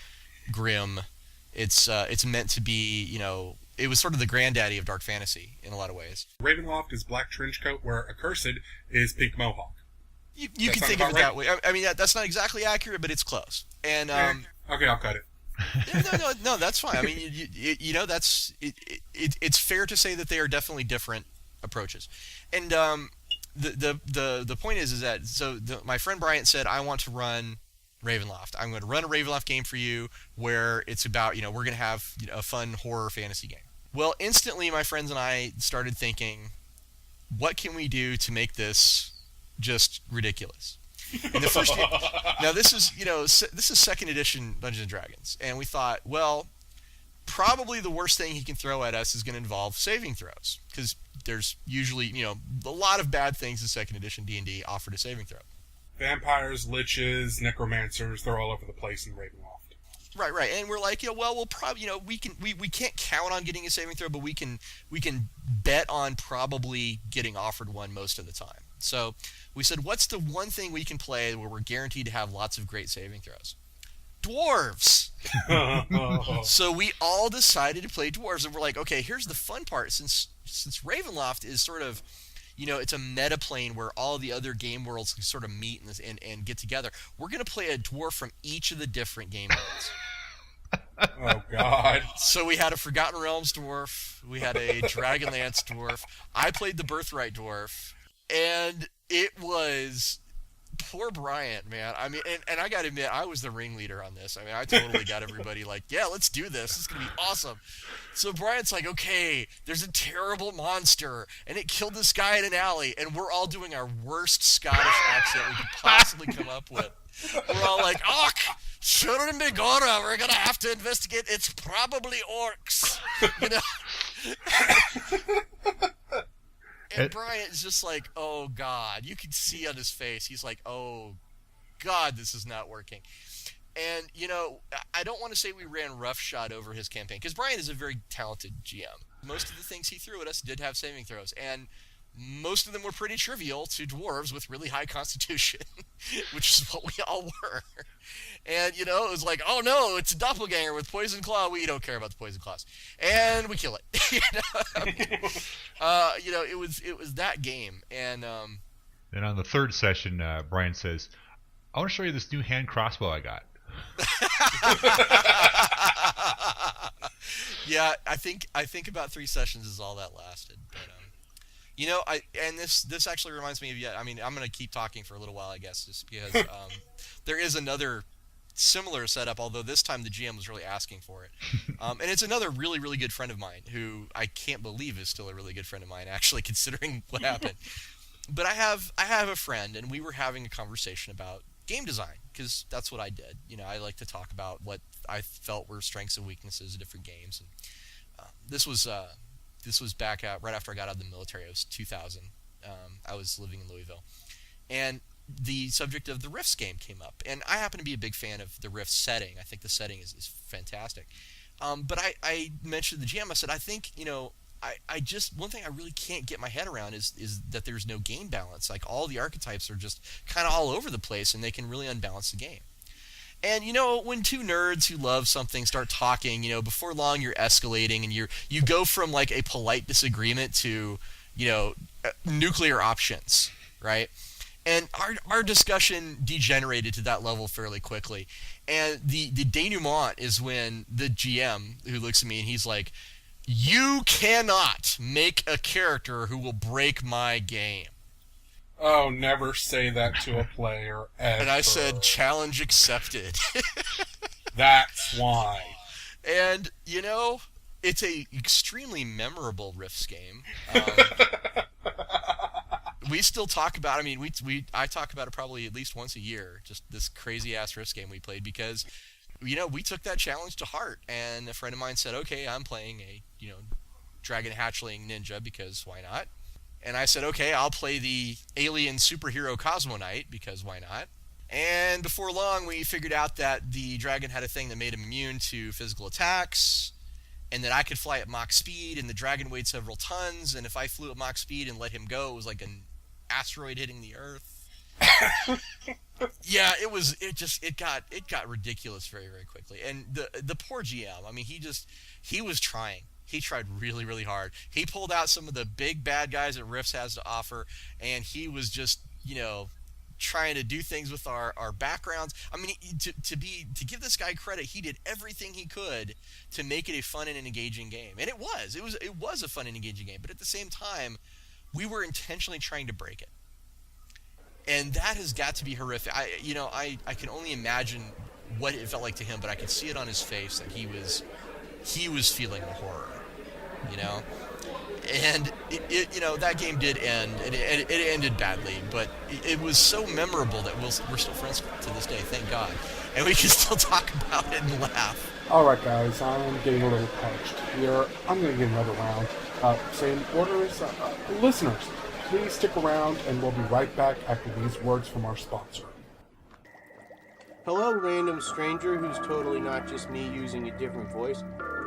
grim. It's meant to be, it was sort of the granddaddy of dark fantasy in a lot of ways. Ravenloft is Black Trenchcoat, where Accursed is Pink Mohawk. You can think of it that way. I mean, that's not exactly accurate, but it's close. And okay, I'll cut it. no, that's fine. I mean, it's fair to say that they are definitely different approaches. And the point is that my friend Bryant said, I want to run Ravenloft. I'm going to run a Ravenloft game for you where it's about, we're going to have a fun horror fantasy game. Well, instantly my friends and I started thinking, what can we do to make this just ridiculous? And the first now this is, this is 2nd edition Dungeons & Dragons, and we thought, well, probably the worst thing he can throw at us is going to involve saving throws, because there's usually, a lot of bad things in 2nd edition D&D offered a saving throw. Vampires, liches, necromancers, they're all over the place in Ravenloft. Right. And we're like, well, we'll probably, we can't count on getting a saving throw, but we can bet on probably getting offered one most of the time. So we said, what's the one thing we can play where we're guaranteed to have lots of great saving throws? Dwarves! So we all decided to play dwarves, and we're like, okay, here's the fun part. Since Ravenloft is sort of, it's a meta plane where all the other game worlds can sort of meet and get together, we're going to play a dwarf from each of the different game worlds. Oh, God. So we had a Forgotten Realms dwarf, we had a Dragonlance dwarf, I played the Birthright dwarf, and it was... Poor Bryant, man. I mean, and I gotta admit, I was the ringleader on this. I mean, I totally got everybody like, yeah, let's do this. This is gonna be awesome. So Bryant's like, okay, there's a terrible monster, and it killed this guy in an alley, and we're all doing our worst Scottish accent we could possibly come up with. We're all like, "Och, shouldn't be Gora. We're gonna have to investigate. It's probably orcs," And Bryant's just like, oh, God. You can see on his face. He's like, oh, God, this is not working. And, I don't want to say we ran roughshod over his campaign, because Bryant is a very talented GM. Most of the things he threw at us did have saving throws, and most of them were pretty trivial to dwarves with really high constitution, which is what we all were. And, it was like, oh, no, it's a doppelganger with poison claw. We don't care about the poison claws. And we kill it. It was that game. And then on the 3rd session, Brian says, I want to show you this new hand crossbow I got. Yeah, I think about 3 sessions is all that lasted. But, this actually reminds me of, I'm going to keep talking for a little while, I guess, just because there is another similar setup, although this time the GM was really asking for it. And it's another really, really good friend of mine who I can't believe is still a really good friend of mine, actually, considering what happened. But I have a friend, and we were having a conversation about game design, because that's what I did. I like to talk about what I felt were strengths and weaknesses of different games. And this was back right after I got out of the military. It was 2000. I was living in Louisville, and the subject of the Rifts game came up, and I happen to be a big fan of the Rifts setting. I think the setting is fantastic. But I mentioned to the GM, I said, I think, I just, one thing I really can't get my head around is that there's no game balance. Like, all the archetypes are just kind of all over the place, and they can really unbalance the game. And, when two nerds who love something start talking, before long you're escalating, and you go from, like, a polite disagreement to, nuclear options, right? And our discussion degenerated to that level fairly quickly. And the denouement is when the GM, who looks at me and he's like, "You cannot make a character who will break my game." Oh, never say that to a player ever. And I said, "Challenge accepted." That's why. And, it's a extremely memorable Rifts game. We still talk about. I mean, I talk about it probably at least once a year. Just this crazy ass Rifts game we played, because, we took that challenge to heart. And a friend of mine said, "Okay, I'm playing a dragon hatchling ninja, because why not?" And I said, "Okay, I'll play the alien superhero Cosmo Knight, because why not?" And before long, we figured out that the dragon had a thing that made him immune to physical attacks, and that I could fly at Mach speed, and the dragon weighed several tons, and if I flew at Mach speed and let him go, it was like an asteroid hitting the Earth. Yeah, it got ridiculous very, very quickly. And the poor GM, I mean, he was trying. He tried really, really hard. He pulled out some of the big bad guys that Rifts has to offer, and he was just, trying to do things with our backgrounds. I mean, to give this guy credit, he did everything he could to make it a fun and engaging game. And it was a fun and engaging game, but at the same time, we were intentionally trying to break it. And that has got to be horrific. I can only imagine what it felt like to him, but I could see it on his face that he was feeling the horror, And that game did end, and it ended badly, but it was so memorable that we're still friends to this day, thank God. And we can still talk about it and laugh. Alright guys, I'm getting a little parched here. I'm going to get another round. Same orders. Listeners, please stick around, and we'll be right back after these words from our sponsor. Hello, random stranger who's totally not just me using a different voice.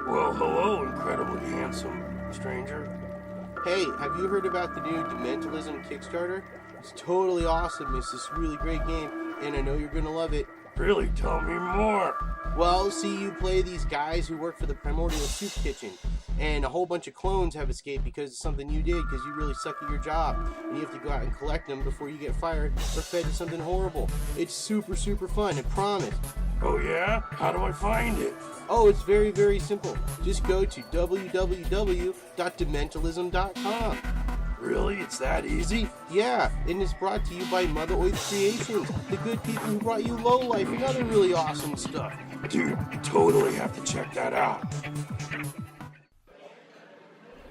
Well, hello, incredibly handsome stranger. Hey, have you heard about the new Dementalism Kickstarter? It's totally awesome. It's this really great game, and I know you're going to love it. Really, tell me more. Well, see, you play these guys who work for the Primordial Soup Kitchen, and a whole bunch of clones have escaped because of something you did, because you really suck at your job, and you have to go out and collect them before you get fired or fed to something horrible. It's super, super fun, I promise. Oh yeah? How do I find it? Oh, it's very, very simple. Just go to www.dementalism.com. Really? It's that easy? Yeah, and it's brought to you by Mother Earth Creations, the good people who brought you Low Life and other really awesome stuff. Dude, you totally have to check that out.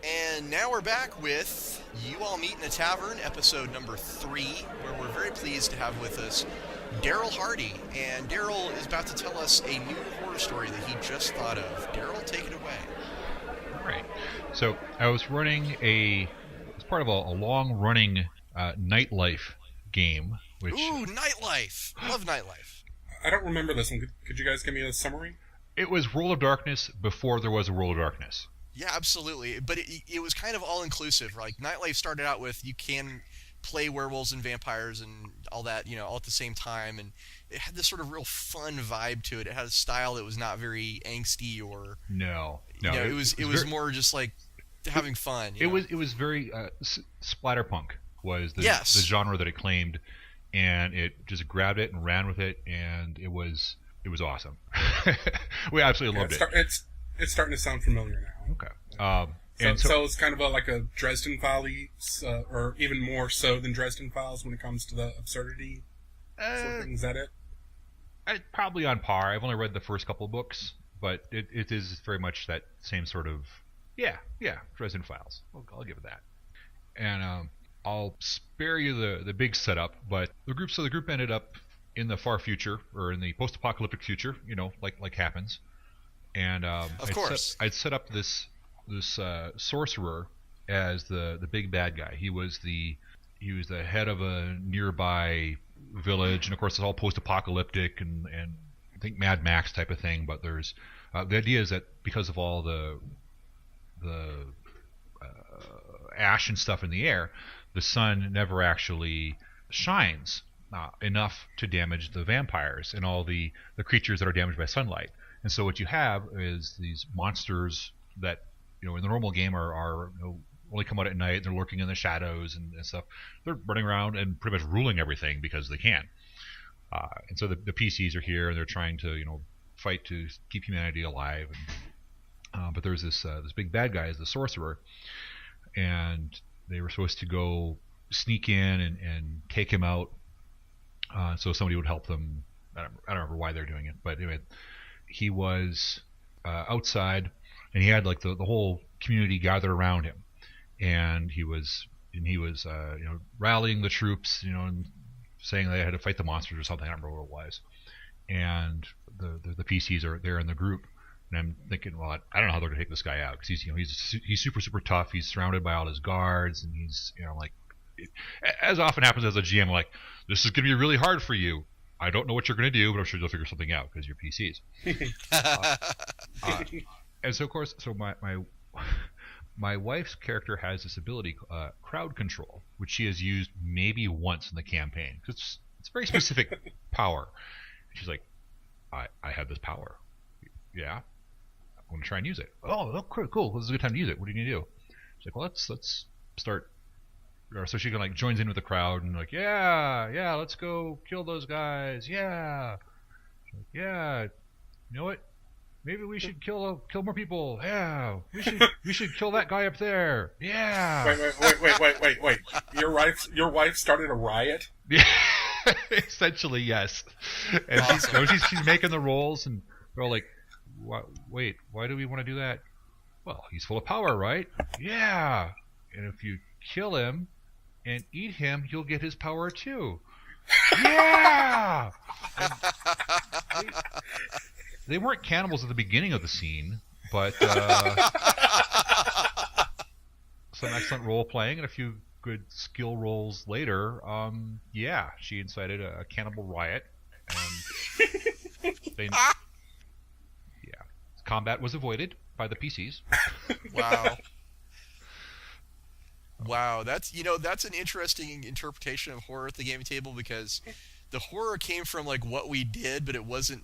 And now we're back with You All Meet in a Tavern, episode number 3, where we're very pleased to have with us Darrell Hardy. And Darrell is about to tell us a new horror story that he just thought of. Darrell, take it away. All right. So I was running it's part of a long-running nightlife game. Which, Ooh, nightlife! Love nightlife. I don't remember this one. Could you guys give me a summary? It was World of Darkness before there was a World of Darkness. Yeah, absolutely. But it was kind of all-inclusive. Like, nightlife started out with you can play werewolves and vampires and all that, all at the same time. And it had this sort of real fun vibe to it. It had a style that was not very angsty or... No. It was very, more just like having fun. It was very... splatterpunk was the genre that it claimed. And it just grabbed it and ran with it, and it was awesome. We absolutely loved it. It's starting to sound familiar now. Okay. So it's kind of like a Dresden Files, or even more so than Dresden Files when it comes to the absurdity sort of thing. Is that it? probably on par. I've only read the first couple books, but it is very much that same sort of yeah Dresden Files. I'll give it that. And I'll spare you the big setup, but the group ended up in the far future, or in the post-apocalyptic future, like happens. And of course, I'd set up this sorcerer as the big bad guy. He was the head of a nearby village, and of course it's all post-apocalyptic and I think Mad Max type of thing. But there's the idea is that because of all the ash and stuff in the air, the sun never actually shines enough to damage the vampires and all the creatures that are damaged by sunlight. And so what you have is these monsters that in the normal game are only come out at night. They're lurking in the shadows and stuff. They're running around and pretty much ruling everything because they can. And so the PCs are here and they're trying to fight to keep humanity alive. But there's this big bad guy as the sorcerer, and they were supposed to go sneak in and take him out. So somebody would help them. I don't remember why they're doing it, but anyway, he was outside, and he had like the whole community gathered around him, and he was rallying the troops, and saying they had to fight the monsters or something. I don't remember what it was. And the PCs are there in the group, and I'm thinking, well, I don't know how they're gonna take this guy out because he's super super tough. He's surrounded by all his guards, and he's as often happens as a GM, like, this is gonna be really hard for you. I don't know what you're gonna do, but I'm sure you'll figure something out because you're PCs. And so of course, my wife's character has this ability, crowd control, which she has used maybe once in the campaign. It's a very specific power. She's like, I have this power. Yeah, I'm going to try and use it. Oh, cool. This is a good time to use it. What are you going to do? She's like, well, let's start. So she joins in with the crowd and yeah, let's go kill those guys. Yeah. She's like, yeah, you know what? Maybe we should kill more people. Yeah, we should kill that guy up there. Yeah. Wait. Your wife started a riot? Yeah, essentially yes. And awesome. she's making the rolls, and they're all like, wait, why do we want to do that? Well, he's full of power, right? Yeah. And if you kill him and eat him, you'll get his power too. Yeah. They weren't cannibals at the beginning of the scene, but some excellent role playing and a few good skill rolls later. She incited a cannibal riot, and combat was avoided by the PCs. Wow, that's an interesting interpretation of horror at the gaming table, because the horror came from what we did, but it wasn't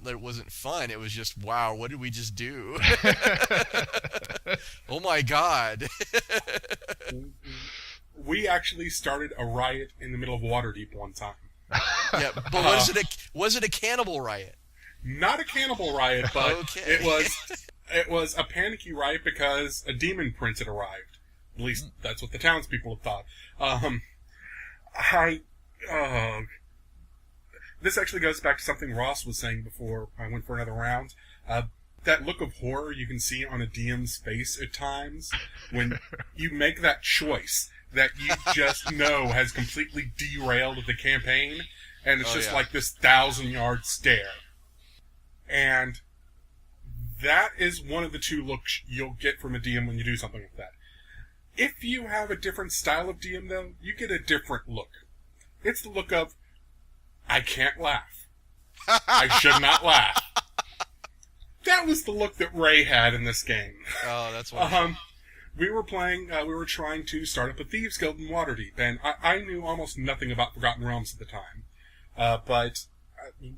fun. It was just, wow, what did we just do? Oh my god. We actually started a riot in the middle of Waterdeep one time. Yeah, but was it a cannibal riot? Not a cannibal riot, but okay. it was a panicky riot because a demon prince had arrived. At least that's what the townspeople had thought. This actually goes back to something Ross was saying before I went for another round. That look of horror you can see on a DM's face at times when you make that choice that you just know has completely derailed the campaign, and it's like this 1,000-yard stare. And that is one of the two looks you'll get from a DM when you do something like that. If you have a different style of DM, though, you get a different look. It's the look of, I can't laugh. I should not laugh. That was the look that Ray had in this game. Oh, that's wonderful. We were trying to start up a Thieves Guild in Waterdeep, and I knew almost nothing about Forgotten Realms at the time. But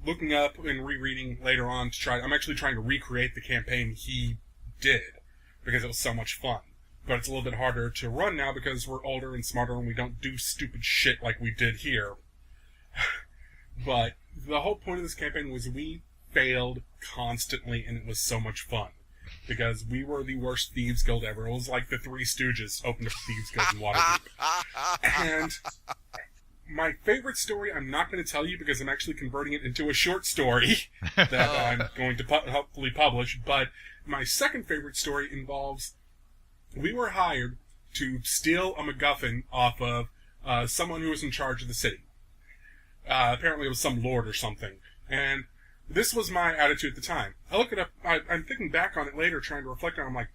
looking up and rereading later on I'm actually trying to recreate the campaign he did, because it was so much fun. But it's a little bit harder to run now because we're older and smarter and we don't do stupid shit like we did here. But the whole point of this campaign was we failed constantly, and it was so much fun. Because we were the worst Thieves Guild ever. It was like the Three Stooges opened up Thieves Guild in Waterdeep. And my favorite story, I'm not going to tell you because I'm actually converting it into a short story that I'm going to hopefully publish. But my second favorite story involves, we were hired to steal a MacGuffin off of someone who was in charge of the city. Apparently it was some lord or something. And this was my attitude at the time. I look it up, I'm thinking back on it later, trying to reflect on it. I'm like,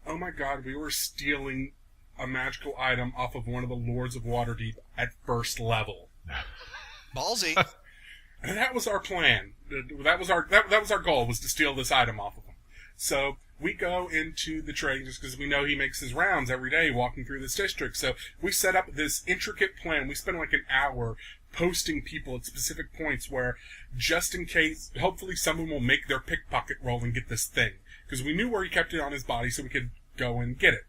oh my god, we were stealing a magical item off of one of the Lords of Waterdeep at first level. Ballsy. And that was our plan. That was our goal, was to steal this item off of him. So we go into the trading just because we know he makes his rounds every day walking through this district. So we set up this intricate plan. We spend like an hour posting people at specific points where, just in case, hopefully someone will make their pickpocket roll and get this thing. Because we knew where he kept it on his body, so we could go and get it.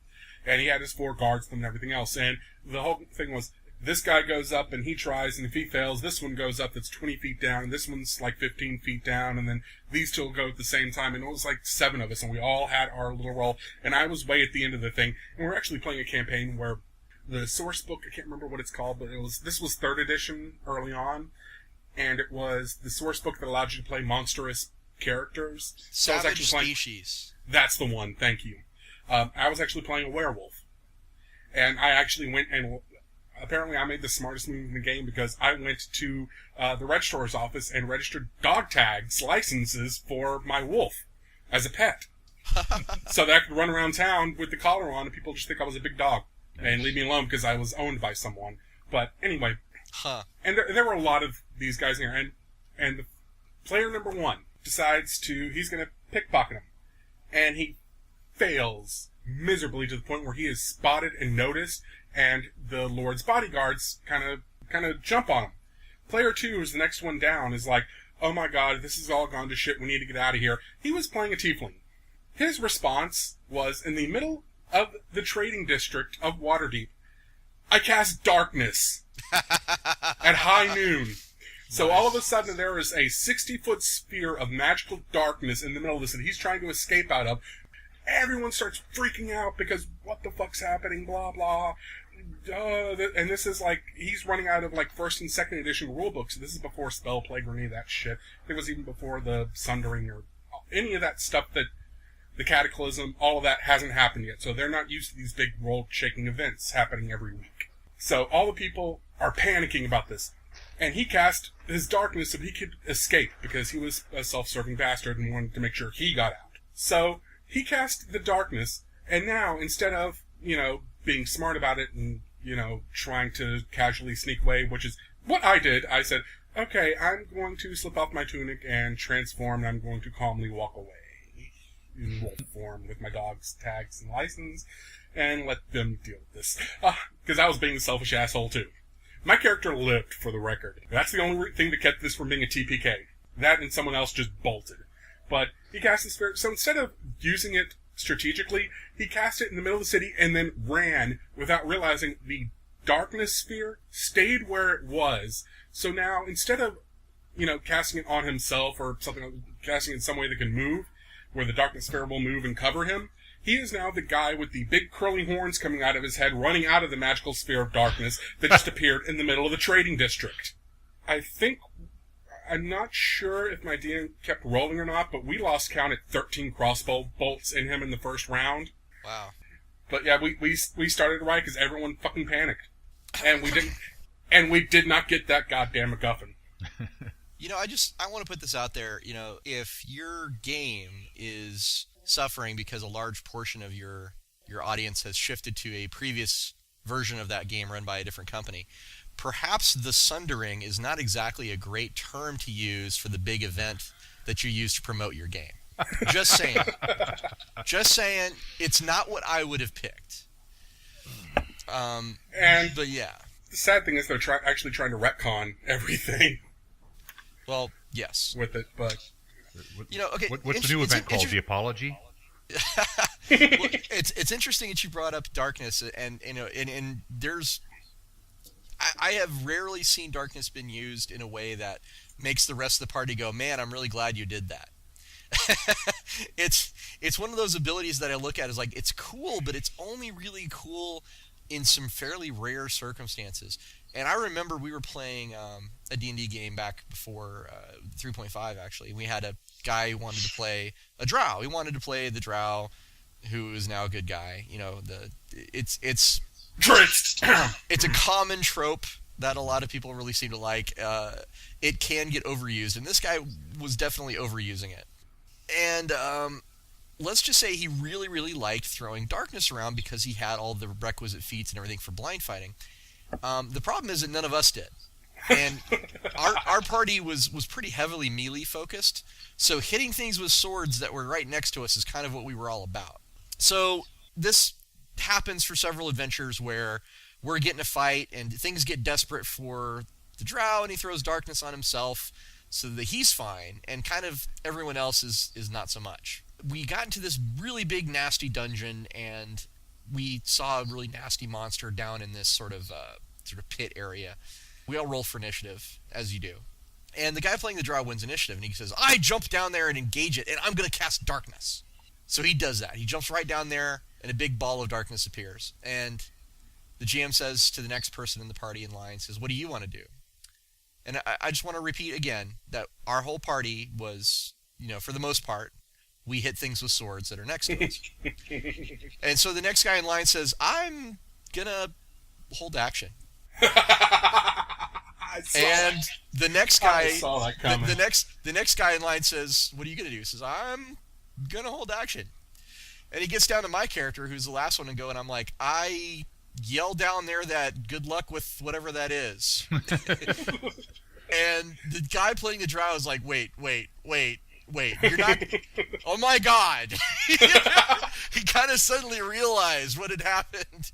And he had his 4 guards and everything else. And the whole thing was, this guy goes up and he tries, and if he fails, this one goes up that's 20 feet down, and this one's like 15 feet down, and then these two will go at the same time, and it was like 7 of us, and we all had our little roll, and I was way at the end of the thing, and we're actually playing a campaign where the source book, I can't remember what it's called, but this was 3rd edition early on, and it was the source book that allowed you to play monstrous characters. So Savage I was actually Species. That's the one, thank you. I was actually playing a werewolf. And I actually went and, apparently I made the smartest move in the game because I went to the registrar's office and registered dog tags, licenses for my wolf as a pet. So that I could run around town with the collar on and people just think I was a big dog and leave me alone because I was owned by someone. But anyway, and there were a lot of these guys in here, and the player number 1 decides he's going to pickpocket him. And he fails miserably to the point where he is spotted and noticed, and the Lord's bodyguards kind of jump on him. Player 2 is the next one down, is like, oh my god, this has all gone to shit, we need to get out of here. He was playing a tiefling. His response was, in the middle of the trading district of Waterdeep, I cast darkness at high noon. So all of a sudden there is a 60-foot sphere of magical darkness in the middle of this that he's trying to escape out of. Everyone starts freaking out because what the fuck's happening, blah, blah. And this is like, he's running out of like 1st and 2nd edition rulebooks. So this is before Spell Plague or any of that shit. It was even before the Sundering or any of that stuff that the Cataclysm, all of that hasn't happened yet. So they're not used to these big world-shaking events happening every week. So all the people are panicking about this. And he cast his darkness so he could escape because he was a self-serving bastard and wanted to make sure he got out. So he cast the darkness, and now, instead of, being smart about it and, trying to casually sneak away, which is what I did, I said, okay, I'm going to slip off my tunic and transform, and I'm going to calmly walk away in wolf form with my dog's tags and license, and let them deal with this. Because I was being a selfish asshole, too. My character lived, for the record. That's the only thing that kept this from being a TPK. That and someone else just bolted. But he cast the spirit, so instead of using it strategically, he cast it in the middle of the city and then ran without realizing the darkness sphere stayed where it was. So now, instead of, casting it on himself or something, casting it in some way that can move, where the darkness sphere will move and cover him, he is now the guy with the big curling horns coming out of his head, running out of the magical sphere of darkness that just appeared in the middle of the trading district. I'm not sure if my DM kept rolling or not, but we lost count at 13 crossbow bolts in him in the first round. Wow. But yeah, we started right because everyone fucking panicked. And we did not get that goddamn MacGuffin. I want to put this out there, if your game is suffering because a large portion of your audience has shifted to a previous version of that game run by a different company, perhaps the Sundering is not exactly a great term to use for the big event that you use to promote your game. Just saying. Just saying, it's not what I would have picked. But yeah. The sad thing is they're actually trying to retcon everything. Well, yes. With it, but... Okay. What's the new event called? The Apology? Well, it's interesting that you brought up darkness, and there's... I have rarely seen darkness been used in a way that makes the rest of the party go, man, I'm really glad you did that. It's one of those abilities that I look at as like, it's cool, but it's only really cool in some fairly rare circumstances. And I remember we were playing a D&D game back before 3.5, actually. We had a guy who wanted to play a drow. He wanted to play the drow who is now a good guy. You know, it's it's a common trope that a lot of people really seem to like. It can get overused, and this guy was definitely overusing it. And let's just say he really, really liked throwing darkness around because he had all the requisite feats and everything for blind fighting. The problem is that none of us did. And our party was pretty heavily melee focused, so hitting things with swords that were right next to us is kind of what we were all about. So this happens for several adventures where we're getting a fight and things get desperate for the drow, and he throws darkness on himself so that he's fine, and kind of everyone else is not so much. We got into this really big, nasty dungeon, and we saw a really nasty monster down in this sort of pit area. We all roll for initiative, as you do. And the guy playing the drow wins initiative, and he says, I jump down there and engage it, and I'm going to cast darkness. So he does that. He jumps right down there, and a big ball of darkness appears. And the GM says to the next person in the party in line, says, what do you want to do? And I just want to repeat again that our whole party was, for the most part, we hit things with swords that are next to us. And so the next guy in line says, I'm going to hold action. And the next guy, the next guy in line says, what are you going to do? He says, I'm going to hold action. And he gets down to my character, who's the last one to go, and I'm like, I yell down there that good luck with whatever that is. And the guy playing the drow is like, wait, you're not... Oh my god! He kind of suddenly realized what had happened.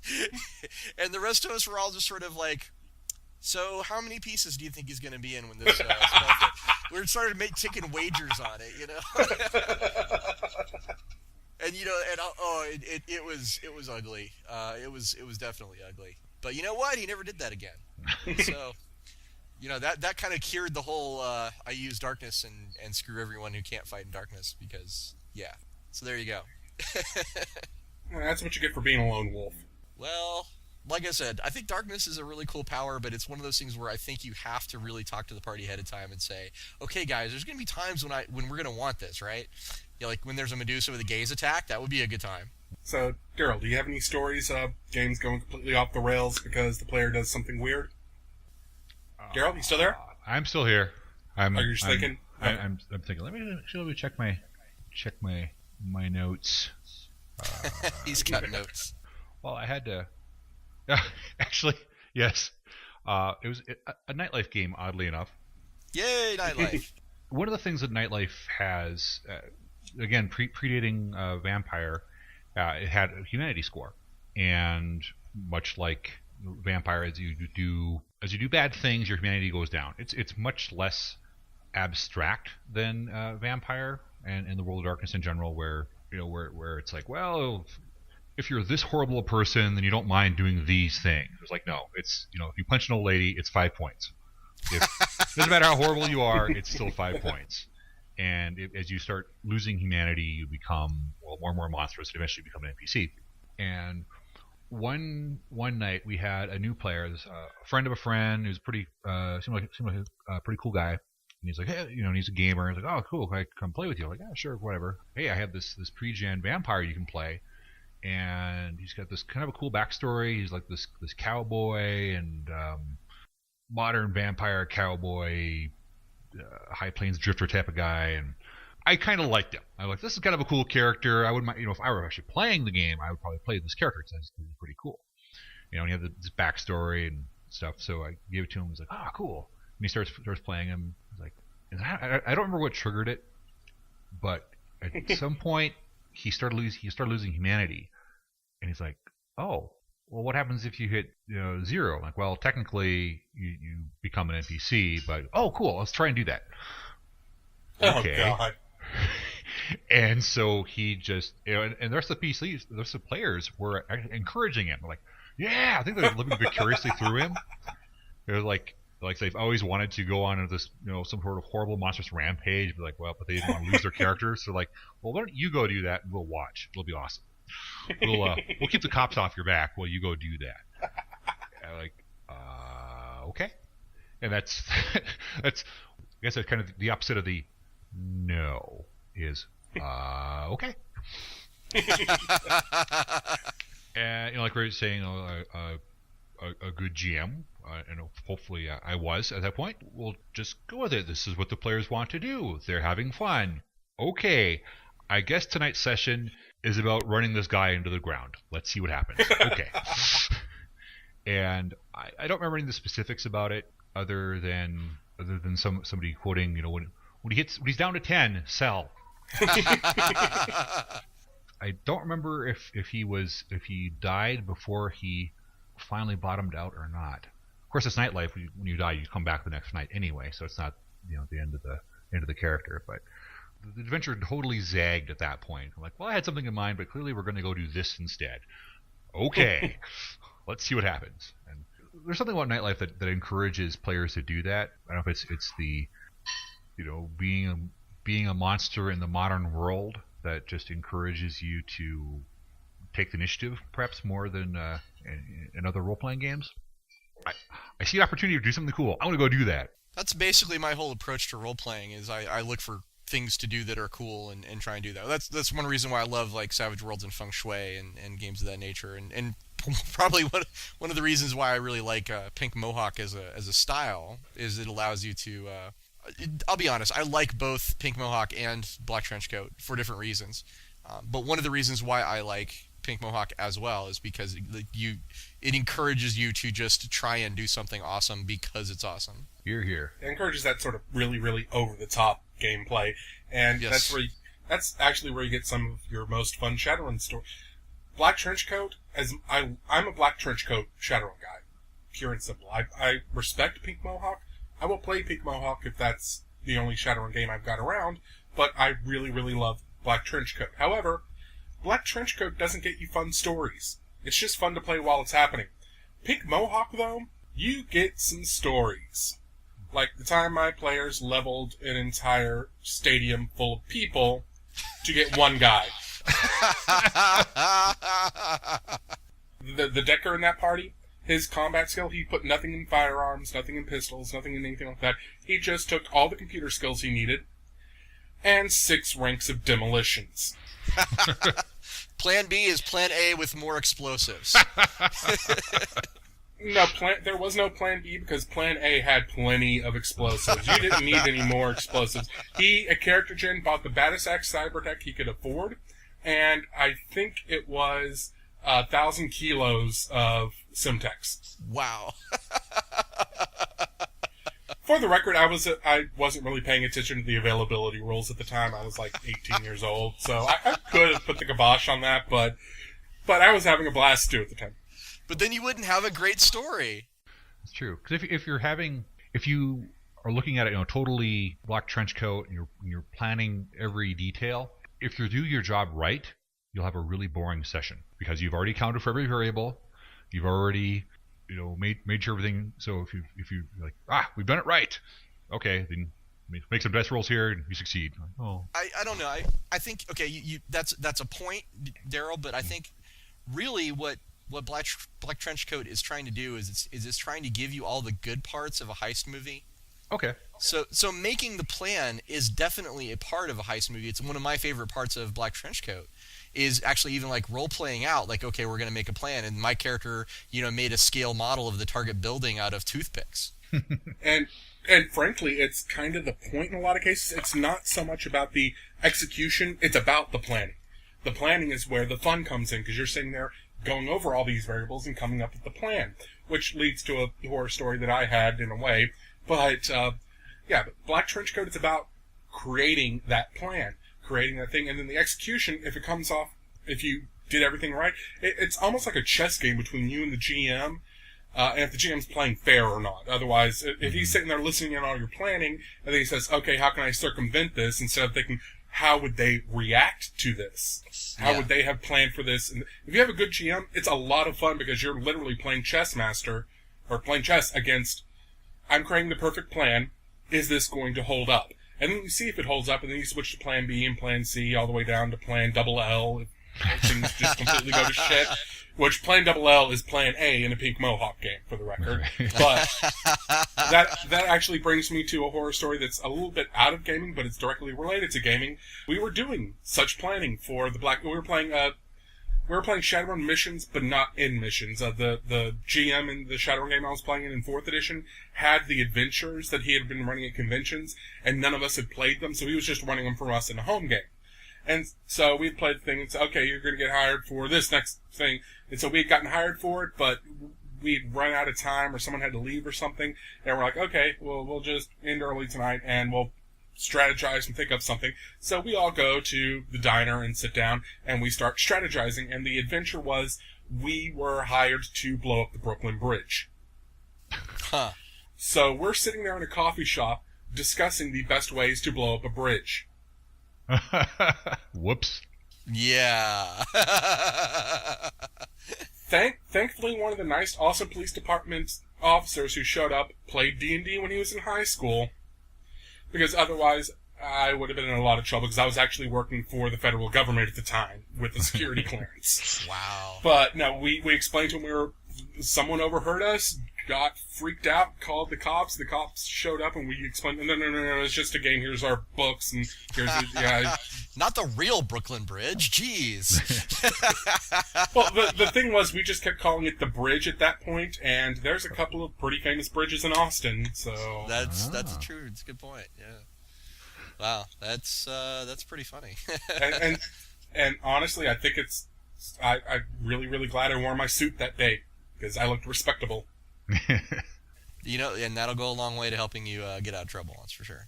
And the rest of us were all just sort of like, so how many pieces do you think he's going to be in when this spell we started taking wagers on it, And it was ugly. It was definitely ugly. But you know what? He never did that again. So, that kind of cured the whole I use darkness and screw everyone who can't fight in darkness because, yeah. So there you go. That's what you get for being a lone wolf. Well, like I said, I think darkness is a really cool power, but it's one of those things where I think you have to really talk to the party ahead of time and say, okay, guys, there's going to be times when we're going to want this, right? Like when there's a Medusa with a gaze attack, that would be a good time. So, Darryl, do you have any stories of games going completely off the rails because the player does something weird? Darryl, you still there? I'm still here. Are you just thinking? I'm thinking. Let me check my notes. He's got notes. Well, I had to. Actually, yes. It was a nightlife game, oddly enough. Yay, nightlife! One of the things that nightlife has, again, predating Vampire, it had a humanity score, and much like Vampire, as you do bad things, your humanity goes down. It's much less abstract than Vampire and the World of Darkness in general, where it's like, well, if you're this horrible a person, then you don't mind doing these things. It's like, no, it's if you punch an old lady, it's 5 points. It doesn't matter how horrible you are, it's still 5 points. And as you start losing humanity, you become more and more monstrous, and eventually become an NPC. And one night we had a new player, a friend of a friend, who's pretty seemed like a pretty cool guy. And he's like, hey, and he's a gamer. He's like, oh, cool, can I come play with you? I'm like, yeah, sure, whatever. Hey, I have this pre-gen vampire you can play, and he's got this kind of a cool backstory. He's like this cowboy and modern vampire cowboy, High Plains drifter type of guy, and I kind of liked him. I was like, this is kind of a cool character. I wouldn't mind, if I were actually playing the game, I would probably play this character because he's pretty cool. And he had this backstory and stuff. So I gave it to him. He's like, oh, cool. And he starts playing him. He's like, and I don't remember what triggered it, but at some point he started losing humanity, and he's like, oh, well, what happens if you hit 0? I'm like, well, technically you become an NPC, but oh, cool, let's try and do that. Okay. Oh God. And so he just, and the rest of the PCs, the rest of the players were encouraging him. They're like, yeah, I think they're living vicariously through him. They're like they've always wanted to go on this, some sort of horrible monstrous rampage, but they didn't want to lose their characters. So like, well, why don't you go do that and we'll watch? It'll be awesome. We'll keep the cops off your back while you go do that. I'm like, okay. And that's I guess that's kind of the opposite of the no is okay. And like we were saying, a good GM, and hopefully I was at that point. We'll just go with it. This is what the players want to do. They're having fun. Okay, I guess tonight's session is about running this guy into the ground. Let's see what happens. Okay. And I don't remember any of the specifics about it, other than somebody quoting, when he's down to 10, sell. I don't remember if he died before he finally bottomed out or not. Of course, it's nightlife. When you die, you come back the next night anyway, so it's not the end of the character. But the adventure totally zagged at that point. I'm like, well, I had something in mind, but clearly we're going to go do this instead. Okay, let's see what happens. And there's something about nightlife that encourages players to do that. I don't know if it's the being a monster in the modern world that just encourages you to take the initiative, perhaps more than in other role-playing games. I see an opportunity to do something cool. I want to go do that. That's basically my whole approach to role-playing, is I look for things to do that are cool and try and do that. That's one reason why I love like Savage Worlds and Feng Shui and games of that nature, and probably one of the reasons why I really like Pink Mohawk as a style is it allows you to I'll be honest, I like both Pink Mohawk and Black Trenchcoat for different reasons. But one of the reasons why I like Pink Mohawk as well is because it encourages you to just try and do something awesome because it's awesome. Here. It encourages that sort of really, really over-the-top gameplay, and yes. that's actually where you get some of your most fun Shadowrun stories. Black Trenchcoat, I'm a Black Trenchcoat Shadowrun guy, pure and simple. I respect Pink Mohawk. I will play Pink Mohawk if that's the only Shadowrun game I've got around, but I really, really love Black Trenchcoat. However, Black Trenchcoat doesn't get you fun stories. It's just fun to play while it's happening. Pink Mohawk, though, you get some stories. Like the time my players leveled an entire stadium full of people to get one guy. The Decker in that party, his combat skill, he put nothing in firearms, nothing in pistols, nothing in anything like that. He just took all the computer skills he needed and 6 ranks of demolitions. Plan B is Plan A with more explosives. No, there was no Plan B because Plan A had plenty of explosives. You didn't need any more explosives. A character gen, bought the baddest cyber tech he could afford, and I think it was 1,000 kilos of Simtex. Wow. For the record, I wasn't really paying attention to the availability rules at the time. I was like 18 years old, so I could have put the kibosh on that, but I was having a blast too at the time. But then you wouldn't have a great story. It's true, because if you are looking at it, totally Black Trenchcoat, and you're planning every detail. If you do your job right, you'll have a really boring session because you've already accounted for every variable. You've already made sure everything. So if you like, we've done it right. Okay, then make some dice rolls here and you succeed. Oh, I don't know. I think that's a point, Darryl. But I think really what Black Trenchcoat is trying to do is it's trying to give you all the good parts of a heist movie. Okay. So making the plan is definitely a part of a heist movie. It's one of my favorite parts of Black Trenchcoat. Is actually even like role playing out, like, okay, we're going to make a plan, and my character, made a scale model of the target building out of toothpicks. and frankly, it's kind of the point in a lot of cases. It's not so much about the execution, it's about the planning. The planning is where the fun comes in, because you're sitting there going over all these variables and coming up with the plan, which leads to a horror story that I had in a way. But, but Black Trenchcoat, it's about creating that plan. Creating that thing, and then the execution, if it comes off, if you did everything right, it's almost like a chess game between you and the GM, and if the GM's playing fair or not. Otherwise, if he's sitting there listening in on your planning, and then he says, okay, how can I circumvent this, instead of thinking, how would they react to this? How would they have planned for this? And if you have a good GM, it's a lot of fun, because you're literally playing chess master, or playing chess against, I'm creating the perfect plan, is this going to hold up? And then you see if it holds up, and then you switch to Plan B and Plan C, all the way down to Plan double L, things just completely go to shit. Which Plan Double L is Plan A in a pink mohawk game, for the record. But that actually brings me to a horror story that's a little bit out of gaming, but it's directly related to gaming. We were doing such planning for the Black. We were playing Shadowrun missions, but not in missions. The GM in the Shadowrun game I was playing in 4th edition had the adventures that he had been running at conventions, and none of us had played them, so he was just running them for us in a home game. And so we played the thing and said, okay, you're going to get hired for this next thing. And so we had gotten hired for it, but we'd run out of time or someone had to leave or something. And we're like, okay, well, we'll just end early tonight and we'll strategize and think up something. So we all go to the diner and sit down and we start strategizing. And the adventure was we were hired to blow up the Brooklyn Bridge. Huh. So we're sitting there in a coffee shop discussing the best ways to blow up a bridge. Whoops. Yeah. Thankfully, one of the nice, awesome police department officers who showed up played D&D when he was in high school. Because otherwise, I would have been in a lot of trouble because I was actually working for the federal government at the time with the security clearance. Wow. But no, we explained to him someone overheard us, got freaked out, called the cops. The cops showed up, and we explained, no, it's just a game. Here's our books, and here's Not the real Brooklyn Bridge. Jeez. Well, the thing was, we just kept calling it the Bridge at that point, and there's a couple of pretty famous bridges in Austin. So that's true. It's a good point. Yeah. Wow, that's pretty funny. and honestly, I think I'm really, really glad I wore my suit that day because I looked respectable. And that'll go a long way to helping you get out of trouble. That's for sure.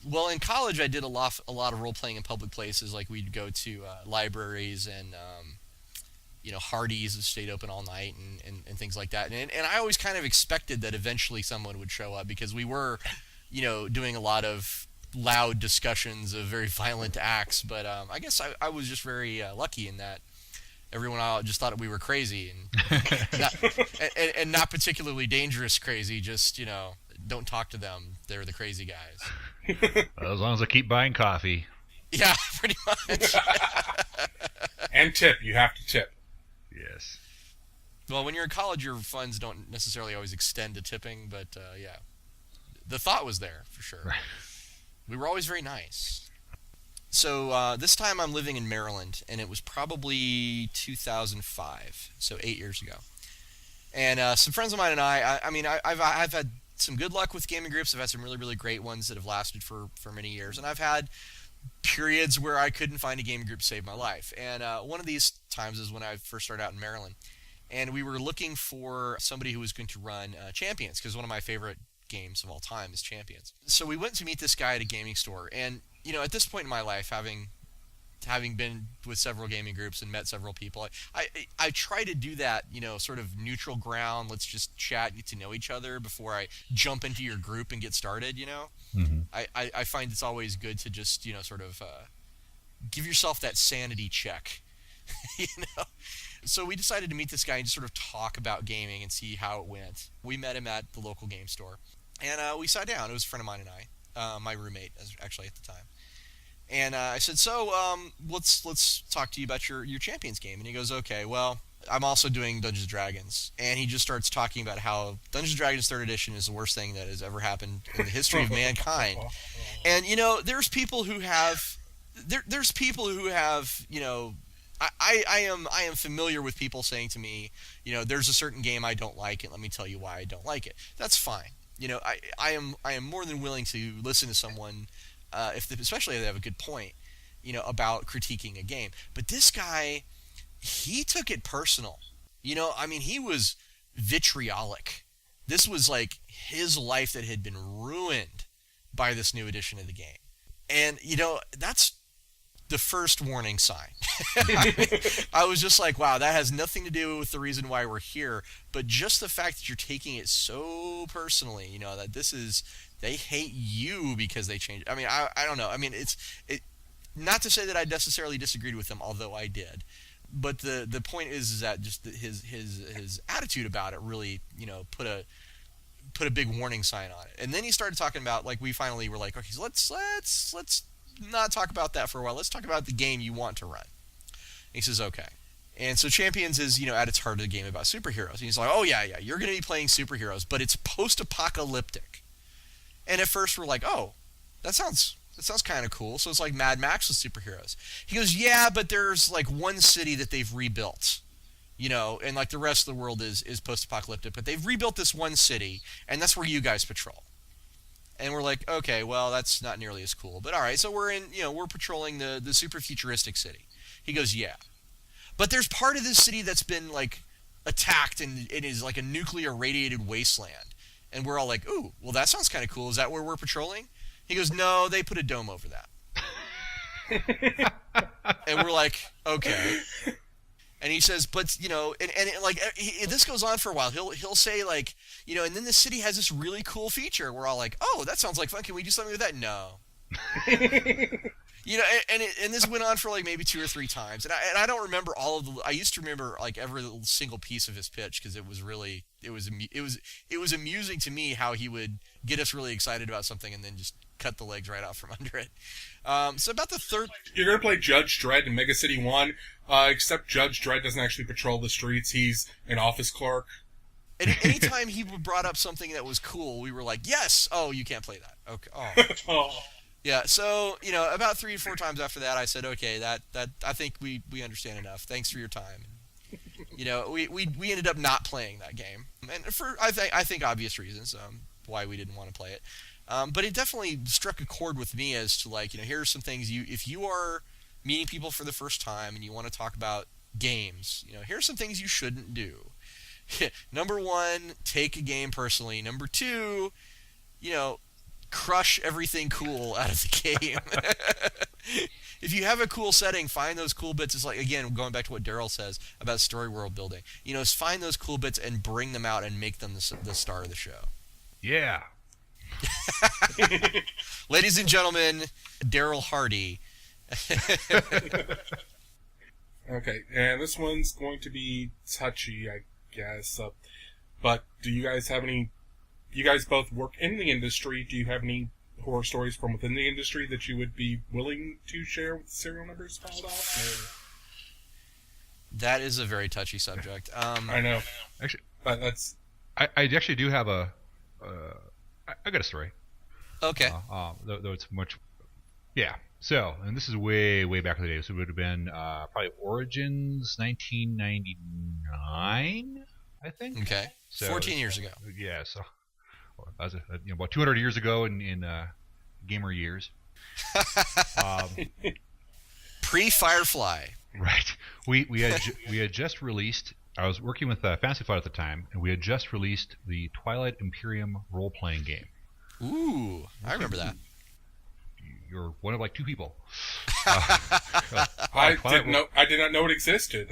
Well, in college, I did a lot of role playing in public places. Like we'd go to libraries and Hardy's stayed open all night and things like that. And I always kind of expected that eventually someone would show up because we were, doing a lot of loud discussions of very violent acts. But I guess I was just very lucky in that. Everyone just thought we were crazy and not particularly dangerous crazy. Just don't talk to them. They're the crazy guys. Well, as long as I keep buying coffee. Yeah, pretty much. And tip. You have to tip. Yes. Well, when you're in college, your funds don't necessarily always extend to tipping, but yeah, the thought was there for sure. Right. We were always very nice. So this time I'm living in Maryland, and it was probably 2005, so 8 years ago. And some friends of mine and I've had some good luck with gaming groups. I've had some really, really great ones that have lasted for many years. And I've had periods where I couldn't find a gaming group to save my life. And one of these times is when I first started out in Maryland. And we were looking for somebody who was going to run Champions, because one of my favorite games of all time is Champions. So we went to meet this guy at a gaming store. And at this point in my life, having been with several gaming groups and met several people, I try to do that, sort of neutral ground. Let's just chat, get to know each other before I jump into your group and get started. Mm-hmm. I find it's always good to just sort of give yourself that sanity check. So we decided to meet this guy and just sort of talk about gaming and see how it went. We met him at the local game store, and we sat down. It was a friend of mine and I, my roommate actually at the time. And I said, so let's talk to you about your Champions game. And he goes, okay, well, I'm also doing Dungeons & Dragons. And he just starts talking about how Dungeons & Dragons 3rd Edition is the worst thing that has ever happened in the history of mankind. And, there's people who have, I am familiar with people saying to me, there's a certain game I don't like, and let me tell you why I don't like it. That's fine. I am more than willing to listen to someone, especially if they have a good point, about critiquing a game. But this guy, he took it personal. He was vitriolic. This was like his life that had been ruined by this new edition of the game. And, that's the first warning sign. I was just like, wow, that has nothing to do with the reason why we're here, but just the fact that you're taking it so personally, that they hate you because they changed. I don't know. It's not to say that I necessarily disagreed with them, although I did. But the point is that just his attitude about it really, put a big warning sign on it. And then he started talking about, like, we finally were like, okay, so let's not talk about that for a while. Let's talk about the game you want to run. he says, okay. And so Champions is, at its heart of the game about superheroes. And he's like, oh, yeah, you're going to be playing superheroes, but it's post-apocalyptic. And at first we're like, oh, that sounds kind of cool. So it's like Mad Max with superheroes. He goes, yeah, but there's like one city that they've rebuilt, and like the rest of the world is post-apocalyptic, but they've rebuilt this one city, and that's where you guys patrol. And we're like, okay, well, that's not nearly as cool. But all right, so we're patrolling the super futuristic city. He goes, yeah. But there's part of this city that's been like attacked, and it is like a nuclear radiated wasteland. And we're all like, ooh, well, that sounds kind of cool. Is that where we're patrolling? He goes, no, they put a dome over that. And we're like, okay. And he says, but, this goes on for a while. He'll say, like, and then the city has this really cool feature. We're all like, oh, that sounds like fun. Can we do something with that? No. And this went on for like maybe 2 or 3 times, and I don't remember all of the. I used to remember like every single piece of his pitch because it was amusing to me how he would get us really excited about something and then just cut the legs right out from under it. So about the third, you're gonna play Judge Dredd in Mega City 1, except Judge Dredd doesn't actually patrol the streets; he's an office clerk. And anytime he brought up something that was cool, we were like, yes. Oh, you can't play that. Okay. Oh. Oh. Yeah, so, about 3 or 4 times after that, I said, okay, that I think we understand enough. Thanks for your time. We ended up not playing that game, and for I think obvious reasons why we didn't want to play it. But it definitely struck a chord with me as to like, here are some things if you are meeting people for the first time and you want to talk about games, here are some things you shouldn't do. Number 1, take a game personally. Number 2, crush everything cool out of the game. If you have a cool setting, find those cool bits. It's like, again, going back to what Darryl says about story world building. Find those cool bits and bring them out and make them the star of the show. Yeah. Ladies and gentlemen, Darrell Hardy. Okay, and this one's going to be touchy, I guess. But do you guys have any... You guys both work in the industry. Do you have any horror stories from within the industry that you would be willing to share with serial numbers filed off? That is a very touchy subject. I know. Actually, but that's... I actually do have I got a story. Okay. Though it's much... Yeah. So, and this is way back in the day. So it would have been probably Origins 1999, I think. Okay. So, 14 years ago. Yeah, so... That was about 200 years ago in gamer years. Pre-Firefly. Right. We had just released. I was working with Fantasy Flight at the time, and we had just released the Twilight Imperium role-playing game. Ooh, I remember that. You're one of like 2 people. I did not know it existed.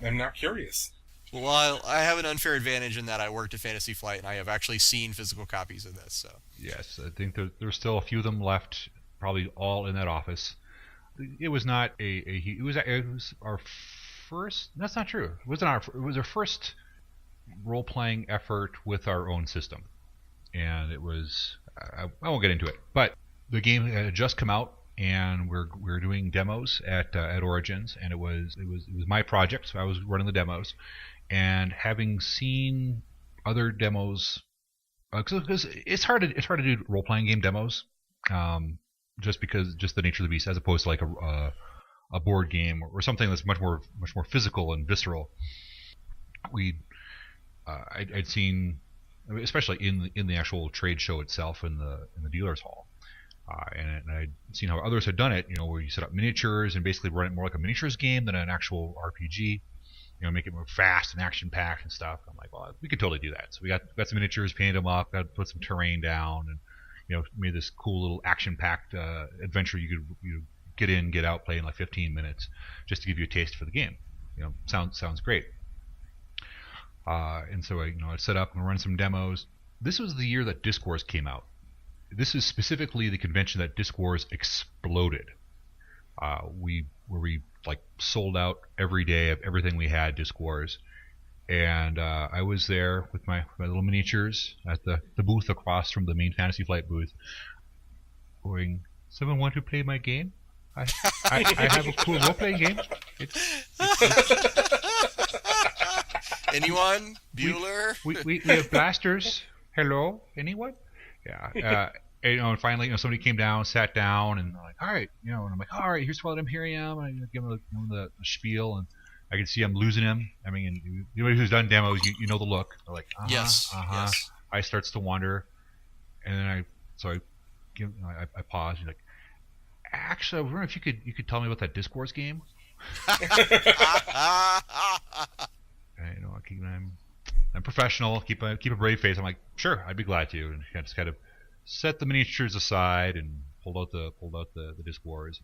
I'm now curious. Well, I have an unfair advantage in that I worked at Fantasy Flight, and I have actually seen physical copies of this. So yes, I think there's still a few of them left, probably all in that office. It was not it was our first. That's not true. It was our first role-playing effort with our own system, and it was. I won't get into it, but the game had just come out, and we're doing demos at Origins, and it was my project, so I was running the demos. And having seen other demos, because it's hard to do role playing game demos, just the nature of the beast, as opposed to like a board game or something that's much more physical and visceral. I'd seen, especially in the actual trade show itself in the dealers hall, and I'd seen how others had done it. Where you set up miniatures and basically run it more like a miniatures game than an actual RPG. Make it more fast and action-packed and stuff. I'm like, well, we could totally do that. So we got some miniatures, painted them up, put some terrain down, and made this cool little action-packed adventure you could get in, get out, play in like 15 minutes, just to give you a taste for the game. Sounds great. And so I set up and run some demos. This was the year that Disc Wars came out. This is specifically the convention that Disc Wars exploded. We like sold out every day of everything we had, Disc Wars, and I was there with my little miniatures at the booth across from the main Fantasy Flight booth, going, "Someone want to play my game?" I have a cool role-playing game. Anyone? Bueller? We have blasters. Hello, anyone? Yeah. And finally, somebody came down, sat down, and I'm like, all right, and I'm like, all right, here's what I'm hearing him. And I give him the spiel, and I can see I'm losing him. I mean, anybody who's done demos, you know the look. They're like, Yes. Eye starts to wander, and then I pause. And like, actually, I wonder if you could tell me about that Disc Wars game. I'm professional. Keep a brave face. I'm like, sure, I'd be glad to. And I just kind of set the miniatures aside and pulled out the Disc Wars.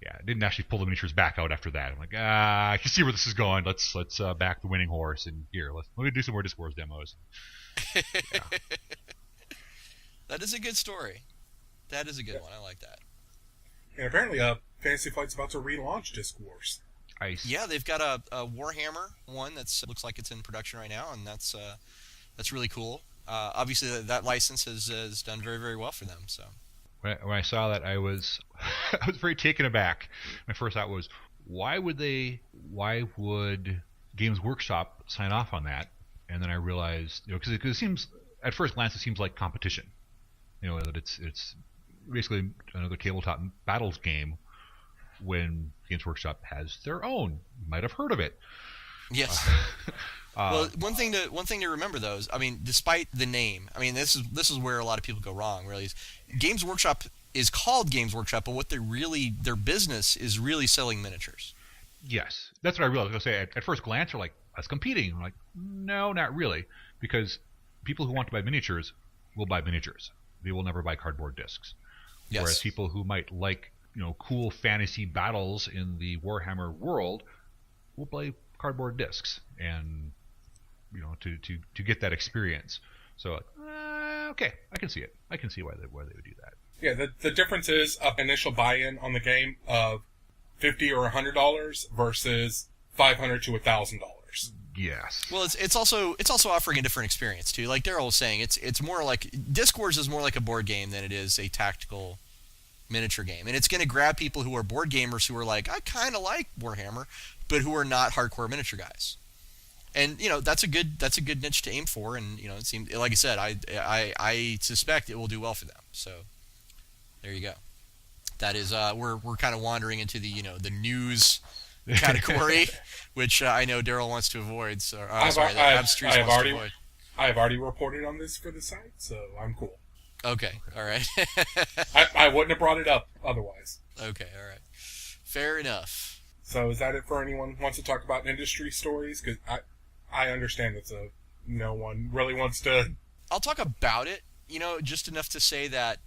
Yeah, I didn't actually pull the miniatures back out after that. I'm like, I can see where this is going. Let's back the winning horse, and here let me do some more Disc Wars demos. Yeah. That is a good story. That is a good one. I like that. And apparently, Fantasy Flight's about to relaunch Disc Wars. Yeah, they've got a Warhammer one that looks like it's in production right now, and that's really cool. Obviously, that license has done very, very well for them. So when I saw that, I was I was very taken aback. My first thought was, why would Games Workshop sign off on that? And then I realized, because it seems at first glance it seems like competition. That it's basically another tabletop battles game when Games Workshop has their own. You might have heard of it. Yes. Well, one thing to remember though is, I mean, despite the name, I mean, this is where a lot of people go wrong. Really, is Games Workshop is called Games Workshop, but what their business is really selling miniatures. Yes, that's what I realized. I was gonna say at first glance, they're like, that's competing. I'm like, no, not really, because people who want to buy miniatures will buy miniatures. They will never buy cardboard discs. Yes. Whereas people who might like cool fantasy battles in the Warhammer world will buy cardboard discs and to get that experience. So okay, I can see it. I can see why they would do that. Yeah, the difference is initial buy-in on the game of $50 or $100 versus $500 to $1,000. Yes. Well, it's also offering a different experience too. Like Darryl was saying, it's more like Disc Wars is more like a board game than it is a tactical miniature game, and it's going to grab people who are board gamers who are like, I kind of like Warhammer, but who are not hardcore miniature guys. And that's a good niche to aim for, and it seems, like I said, I suspect it will do well for them. So there you go. That is we're kind of wandering into the the news category, which I know Darryl wants to avoid. So I have already reported on this for the site, so I'm cool. Okay, all right. I wouldn't have brought it up otherwise. Okay, all right. Fair enough. So is that it for anyone who wants to talk about industry stories? Because I understand no one really wants to. I'll talk about it, just enough to say that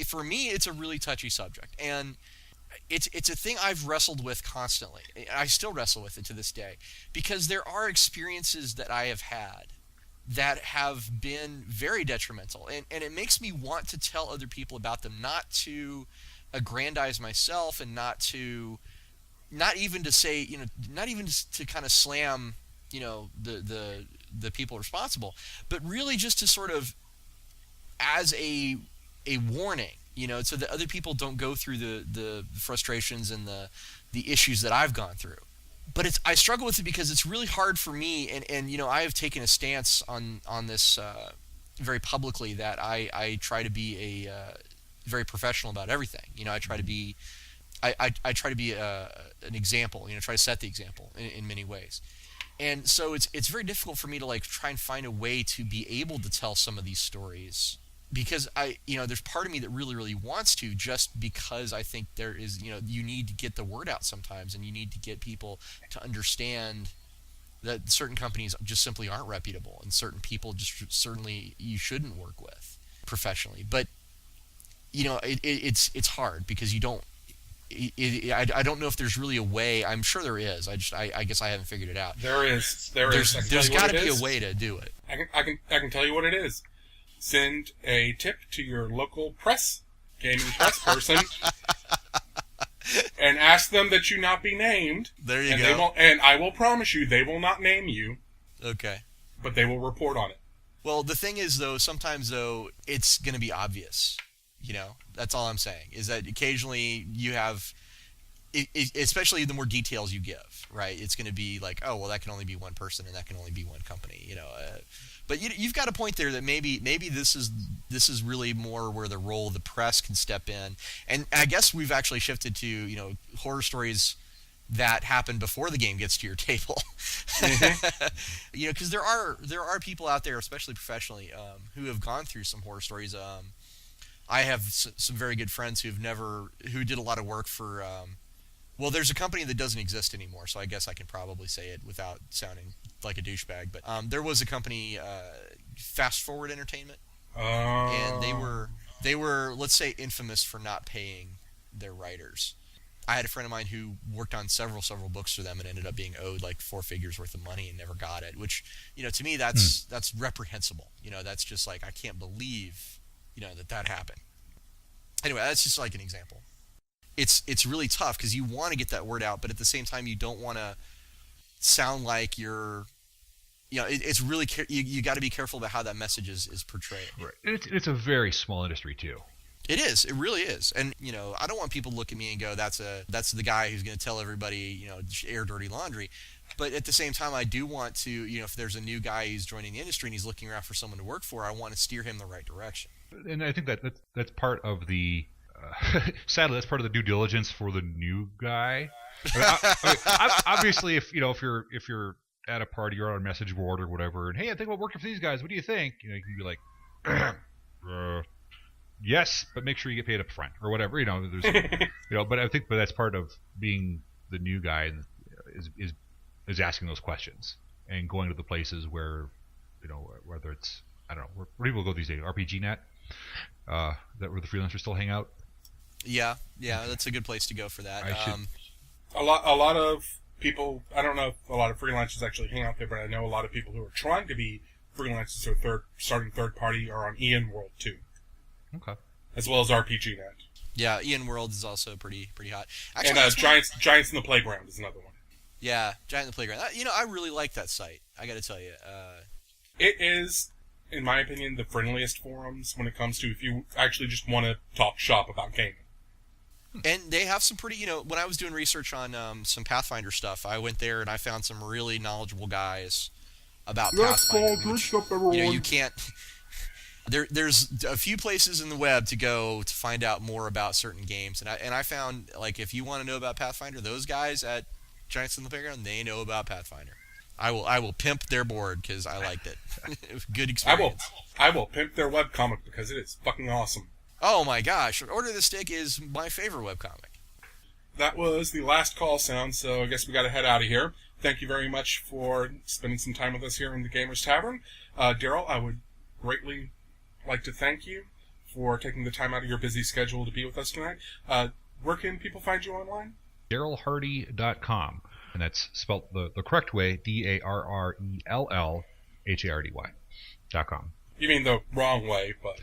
for me, it's a really touchy subject, and it's a thing I've wrestled with constantly. I still wrestle with it to this day, because there are experiences that I have had that have been very detrimental, and it makes me want to tell other people about them, not to aggrandize myself, and not even to say, not even to kind of slam, the people responsible, but really just to sort of as a warning, so that other people don't go through the frustrations and the issues that I've gone through. But I struggle with it because it's really hard for me, and I have taken a stance on this very publicly, that I try to be very professional about everything. I try to be I try to be an example, try to set the example in many ways. And so it's very difficult for me to try and find a way to be able to tell some of these stories, because there's part of me that really, really wants to, just because I think there is, you need to get the word out sometimes, and you need to get people to understand that certain companies just simply aren't reputable, and certain people just certainly you shouldn't work with professionally. But it's hard because you don't. I don't know if there's really a way. I'm sure there is. I guess I haven't figured it out. There is. There's got to be a way to do it. I can tell you what it is. Send a tip to your local gaming press person, and ask them that you not be named. There you and go. And I will promise you, they will not name you. Okay. But they will report on it. Well, the thing is, though, sometimes it's going to be obvious. That's all I'm saying, is that occasionally you have, especially the more details you give, right? It's going to be like, oh, well, that can only be one person and that can only be one company, But you've got a point there that maybe this is really more where the role of the press can step in, and I guess we've actually shifted to horror stories that happen before the game gets to your table. Because there are people out there, especially professionally, who have gone through some horror stories. I have some very good friends who did a lot of work for. Well, there's a company that doesn't exist anymore, so I guess I can probably say it without sounding like a douchebag. But there was a company, Fast Forward Entertainment, and they were, let's say, infamous for not paying their writers. I had a friend of mine who worked on several books for them and ended up being owed like 4 figures worth of money and never got it. Which, to me, that's reprehensible. That's just like, I can't believe, that happened. Anyway, that's just like an example. It's really tough because you want to get that word out, but at the same time, you don't want to sound like you're. It's really you got to be careful about how that message is portrayed. Right. It's a very small industry too. It is. It really is. And I don't want people to look at me and go, "That's the guy who's going to tell everybody, air dirty laundry." But at the same time, I do want to, if there's a new guy who's joining the industry and he's looking around for someone to work for, I want to steer him the right direction. And I think that's part of the. Sadly, that's part of the due diligence for the new guy. Obviously, if you're at a party or on a message board or whatever, and hey, I think about working for these guys. What do you think? You can be like, yes, but make sure you get paid up front or whatever. There's, but I think, that's part of being the new guy is asking those questions and going to the places where, whether it's, I don't know, where people go these days, RPGNet, that where the freelancers still hang out. Yeah, that's a good place to go for that. A lot of people, I don't know if a lot of freelancers actually hang out there, but I know a lot of people who are trying to be freelancers or starting third party are on Ian World too. Okay. As well as RPGNet. Yeah, Ian World is also pretty hot. Actually, and Giants in the Playground is another one. Yeah, Giant in the Playground. I really like that site. I got to tell you. It is, in my opinion, the friendliest forums when it comes to if you actually just want to talk shop about gaming. And they have some pretty, when I was doing research on some Pathfinder stuff, I went there and I found some really knowledgeable guys about Pathfinder. You can't. There's a few places in the web to go to find out more about certain games, and I found, like, if you want to know about Pathfinder, those guys at Giants in the Playground, they know about Pathfinder. I will pimp their board because I liked it. It was a good experience. I will pimp their webcomic because it is fucking awesome. Oh my gosh, Order of the Stick is my favorite webcomic. That was the last call sound, so I guess we got to head out of here. Thank you very much for spending some time with us here in the Gamers Tavern. Darryl, I would greatly like to thank you for taking the time out of your busy schedule to be with us tonight. Where can people find you online? DarrellHardy.com, and that's spelled the correct way, DarrellHardy.com. You mean the wrong way, but...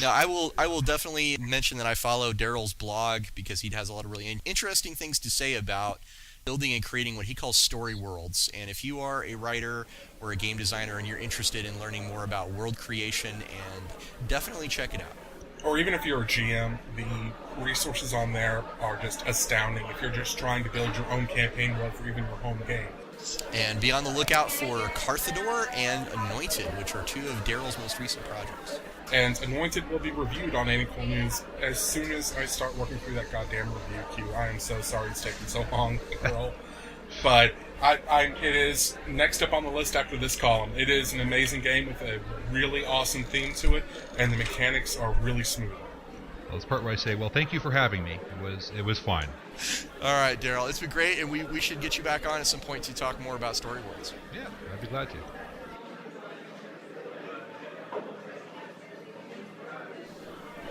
No, I will definitely mention that I follow Darrell's blog because he has a lot of really interesting things to say about building and creating what he calls story worlds. And if you are a writer or a game designer and you're interested in learning more about world creation, and definitely check it out. Or even if you're a GM, the resources on there are just astounding if you're just trying to build your own campaign world for even your home game. And be on the lookout for Carthador and Anointed, which are two of Darrell's most recent projects. And Anointed will be reviewed on Any Cool News as soon as I start working through that goddamn review queue. I am so sorry it's taking so long, girl. But it is next up on the list after this column. It is an amazing game with a really awesome theme to it, and the mechanics are really smooth. Well, it's the part where I say, well, thank you for having me. It was fun. All right, Darryl, it's been great, and we should get you back on at some point to talk more about story worlds. Yeah, I'd be glad to.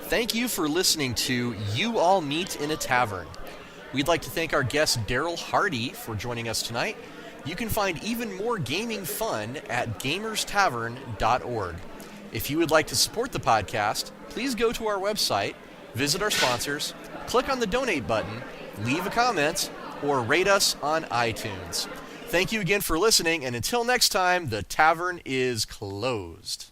Thank you for listening to You All Meet in a Tavern. We'd like to thank our guest Darrell Hardy for joining us tonight. You can find even more gaming fun at gamerstavern.org. If you would like to support the podcast, please go to our website, visit our sponsors, click on the donate button, leave a comment, or rate us on iTunes. Thank you again for listening, and until next time, the tavern is closed.